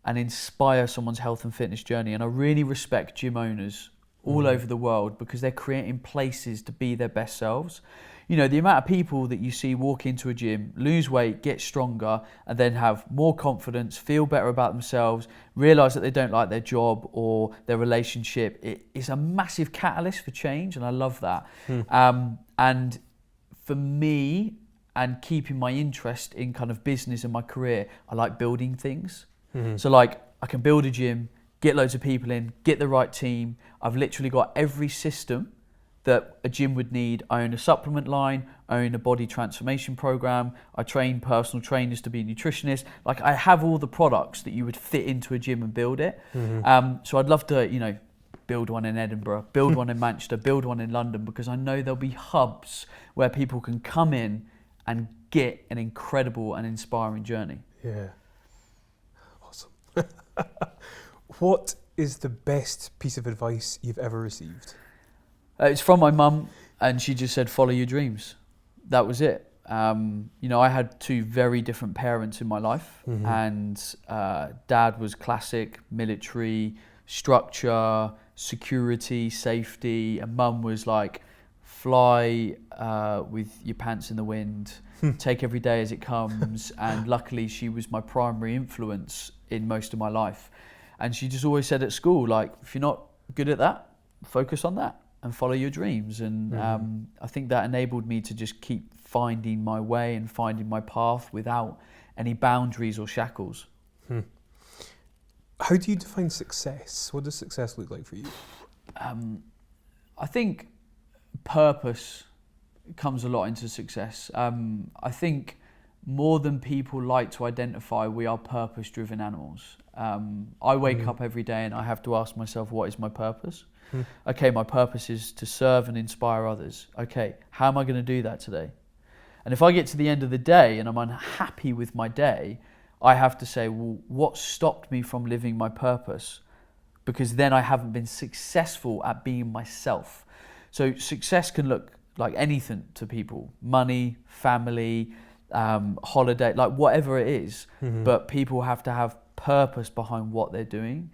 and inspire someone's health and fitness journey. And I really respect gym owners all over the world because they're creating places to be their best selves. The amount of people that you see walk into a gym, lose weight, get stronger, and then have more confidence, feel better about themselves, realize that they don't like their job or their relationship. It is a massive catalyst for change, and I love that. And for me, and keeping my interest in kind of business and my career, I like building things. So like I can build a gym, get loads of people in, get the right team. I've literally got every system that a gym would need. I own a supplement line, I own a body transformation program, I train personal trainers to be nutritionists. Like I have all the products that you would fit into a gym and build it. So I'd love to, build one in Edinburgh, build one in Manchester, build one in London, because I know there'll be hubs where people can come in and get an incredible and inspiring journey. Yeah. Awesome. What is the best piece of advice you've ever received? It's from my mum, and she just said, follow your dreams. That was it. I had 2 very different parents in my life, and dad was classic, military, structure, security, safety, and mum was like, fly with your pants in the wind, take every day as it comes. And luckily she was my primary influence in most of my life. And she just always said at school, like, if you're not good at that, focus on that and follow your dreams. And I think that enabled me to just keep finding my way and finding my path without any boundaries or shackles. How do you define success? What does success look like for you? I think purpose comes a lot into success. I think more than people like to identify, we are purpose-driven animals. I wake up every day and I have to ask myself, what is my purpose? Okay, my purpose is to serve and inspire others. Okay, how am I going to do that today? And if I get to the end of the day and I'm unhappy with my day, I have to say, well, what stopped me from living my purpose? Because then I haven't been successful at being myself. So success can look like anything to people: money, family, holiday, like whatever it is. But people have to have purpose behind what they're doing.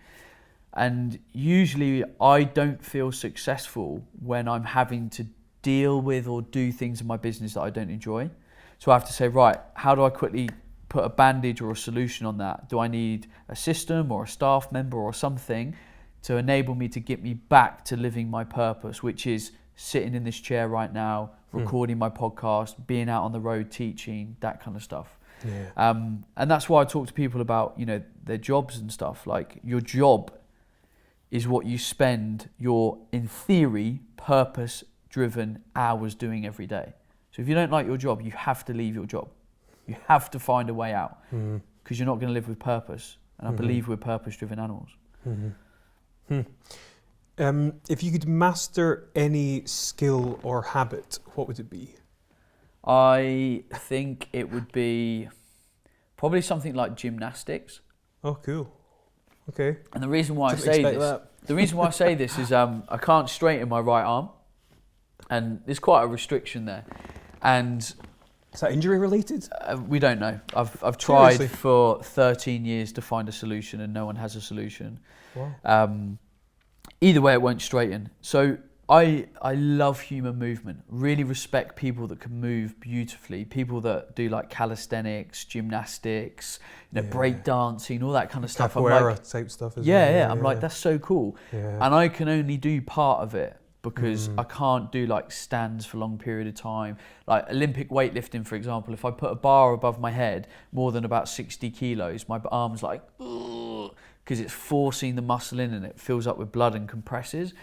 And usually I don't feel successful when I'm having to deal with or do things in my business that I don't enjoy. So I have to say, right, how do I quickly put a bandage or a solution on that? Do I need a system or a staff member or something to enable me to get me back to living my purpose, which is sitting in this chair right now, recording my podcast, being out on the road teaching, that kind of stuff. Yeah. And that's why I talk to people about, their jobs and stuff. Like, your job is what you spend your, in theory, purpose-driven hours doing every day. So if you don't like your job, you have to leave your job. You have to find a way out, because you're not going to live with purpose. And I believe we're purpose-driven animals. If you could master any skill or habit, what would it be? I think it would be probably something like gymnastics. Oh, cool. Okay. And the reason why Didn't I say expect this, that. the reason why I say this is I can't straighten my right arm, and there's quite a restriction there. And Is that injury related? we don't know. I've tried Seriously? for 13 years to find a solution, and no one has a solution. Wow. Either way, it won't straighten. So I love human movement. Really respect people that can move beautifully. People that do like calisthenics, gymnastics, break dancing, all that kind of stuff. Capoeira type stuff as well. Yeah. I'm like, that's so cool. Yeah. And I can only do part of it because I can't do like stands for a long period of time. Like Olympic weightlifting, for example, if I put a bar above my head more than about 60 kilos, my arm's like, because it's forcing the muscle in and it fills up with blood and compresses.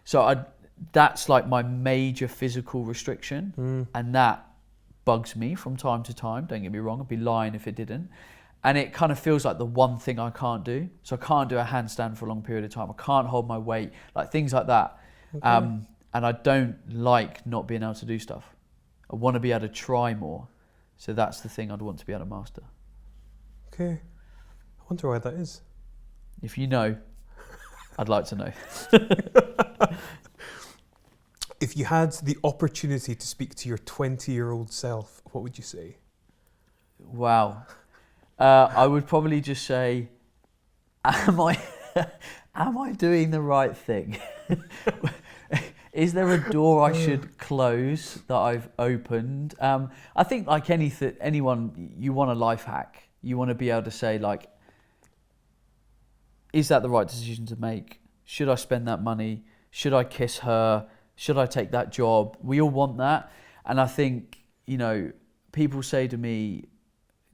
So that's like my major physical restriction, and that bugs me from time to time. Don't get me wrong, I'd be lying if it didn't. And it kind of feels like the one thing I can't do. So I can't do a handstand for a long period of time. I can't hold my weight, like things like that. Okay. And I don't like not being able to do stuff. I want to be able to try more. So that's the thing I'd want to be able to master. Okay. I wonder why that is. If you know, I'd like to know. If you had the opportunity to speak to your 20-year-old self, what would you say? Wow. I would probably just say, am I doing the right thing? Is there a door I should close that I've opened? I think like anyone, you want a life hack. You want to be able to say like, is that the right decision to make? Should I spend that money? Should I kiss her? Should I take that job? We all want that. And I think, people say to me,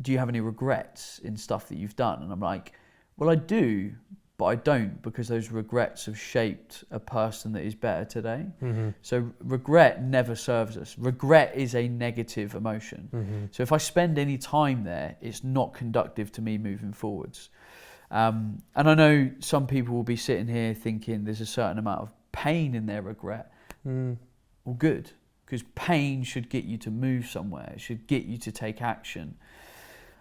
do you have any regrets in stuff that you've done? And I'm like, well, I do, but I don't, because those regrets have shaped a person that is better today. Mm-hmm. So regret never serves us. Regret is a negative emotion. Mm-hmm. So if I spend any time there, it's not conductive to me moving forwards. And I know some people will be sitting here thinking there's a certain amount of pain in their regret. Well, good, because pain should get you to move somewhere. It should get you to take action.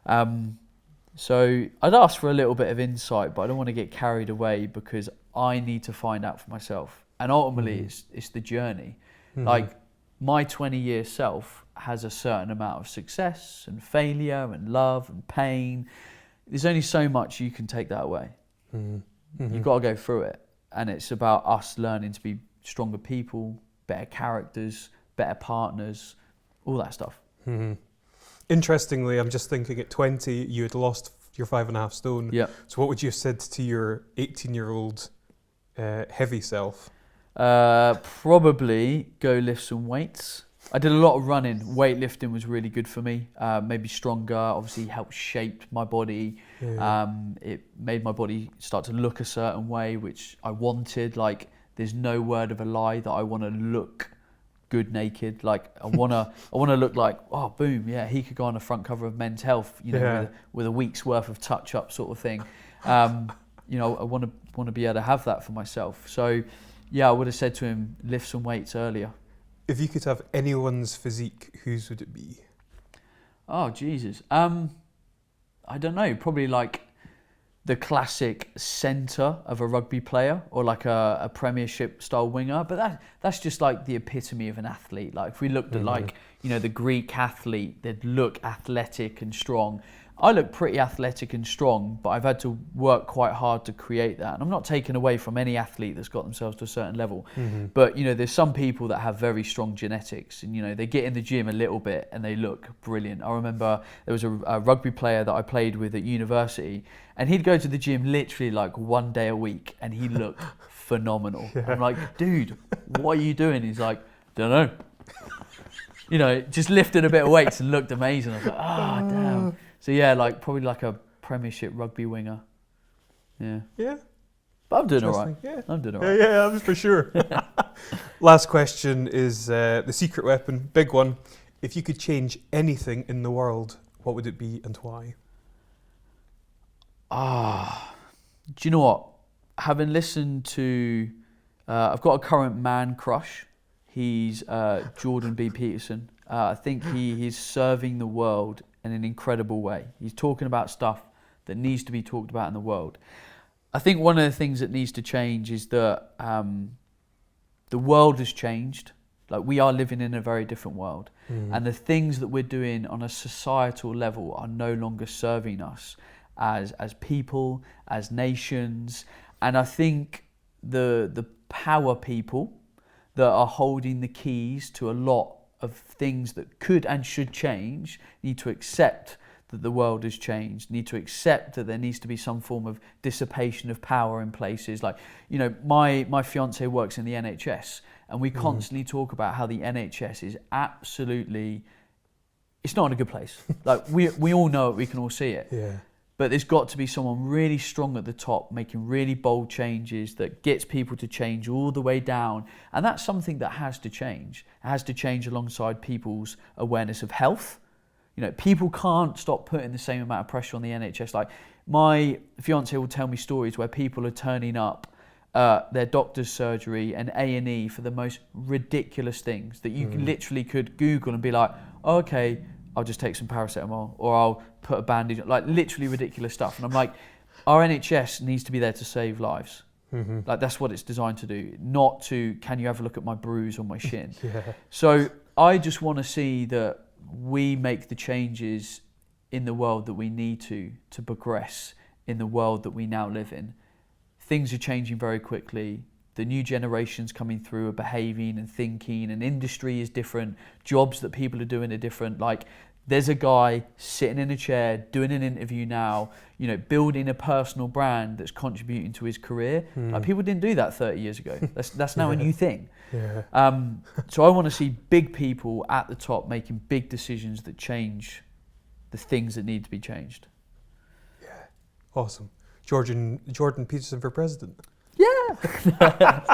So I'd ask for a little bit of insight, but I don't want to get carried away because I need to find out for myself. And ultimately, it's the journey. Mm-hmm. Like my 20-year self has a certain amount of success and failure and love and pain. There's only so much you can take that away. Mm-hmm. You've got to go through it. And it's about us learning to be stronger people, better characters, better partners, all that stuff. Mm-hmm. Interestingly, I'm just thinking at 20, you had lost your 5.5 stone. Yeah. So what would you have said to your 18-year-old heavy self? Probably go lift some weights. I did a lot of running. Weightlifting was really good for me. Made me stronger, obviously helped shape my body. Yeah. It made my body start to look a certain way, which I wanted. Like, there's no word of a lie that I want to look good naked. Like, I want to look like, oh, boom, yeah, he could go on the front cover of Men's Health, with a week's worth of touch-up sort of thing. I want to be able to have that for myself. So, yeah, I would have said to him, lift some weights earlier. If you could have anyone's physique, whose would it be? Oh, Jesus. I don't know. Probably like the classic centre of a rugby player, or like a Premiership style winger. But that's just like the epitome of an athlete. Like if we looked at like, the Greek athlete, they'd look athletic and strong. I look pretty athletic and strong, but I've had to work quite hard to create that. And I'm not taking away from any athlete that's got themselves to a certain level. Mm-hmm. But, there's some people that have very strong genetics and, they get in the gym a little bit and they look brilliant. I remember there was a rugby player that I played with at university, and he'd go to the gym literally like one day a week and he looked phenomenal. Yeah. I'm like, dude, what are you doing? He's like, don't know. Just lifted a bit of weights and looked amazing. I was like, oh, damn. So yeah, probably like a Premiership rugby winger. Yeah. Yeah. But I'm doing all right. Yeah. I'm doing all right. Yeah, that's for sure. Last question is the secret weapon, big one. If you could change anything in the world, what would it be and why? Do you know what? Having listened to I've got a current man crush. He's Jordan B. Peterson. I think he is serving the world in an incredible way. He's talking about stuff that needs to be talked about in the world. I think one of the things that needs to change is that the world has changed. Like, we are living in a very different world. And the things that we're doing on a societal level are no longer serving us as people, as nations. And I think the power people that are holding the keys to a lot of things that could and should change need to accept that the world has changed, need to accept that there needs to be some form of dissipation of power in places. Like, you know, my fiance works in the NHS, and we constantly talk about how the NHS is absolutely, it's not in a good place. Like, we all know it, we can all see it. Yeah. But there's got to be someone really strong at the top making really bold changes that gets people to change all the way down. And that's something that has to change. It has to change alongside people's awareness of health. You know, people can't stop putting the same amount of pressure on the NHS. Like, my fiance will tell me stories where people are turning up their doctor's surgery and A&E for the most ridiculous things that you literally could Google and be like, oh, okay, I'll just take some paracetamol, or I'll put a bandage on, like literally ridiculous stuff. And I'm like, our NHS needs to be there to save lives. Like, that's what it's designed to do, not to, can you have a look at my bruise on my shin? So I just want to see that we make the changes in the world that we need to progress in the world that we now live in. Things are changing very quickly. The new generations coming through are behaving and thinking, and industry is different. Jobs that people are doing are different. Like, there's a guy sitting in a chair doing an interview now, you know, building a personal brand that's contributing to his career. Like, people didn't do that 30 years ago. That's now a new thing. So I want to see big people at the top making big decisions that change the things that need to be changed. Yeah, awesome. Jordan Peterson for president. Yeah.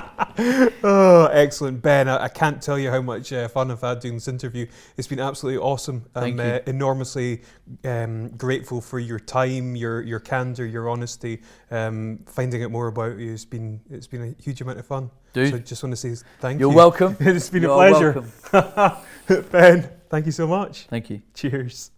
Oh, excellent, Ben. I can't tell you how much fun I've had doing this interview. It's been absolutely awesome. I'm enormously grateful for your time, your candor, your honesty. Finding out more about you, it's been a huge amount of fun. Dude, so I just want to say thank you. You're welcome. It's been a pleasure. Ben, thank you so much. Thank you. Cheers.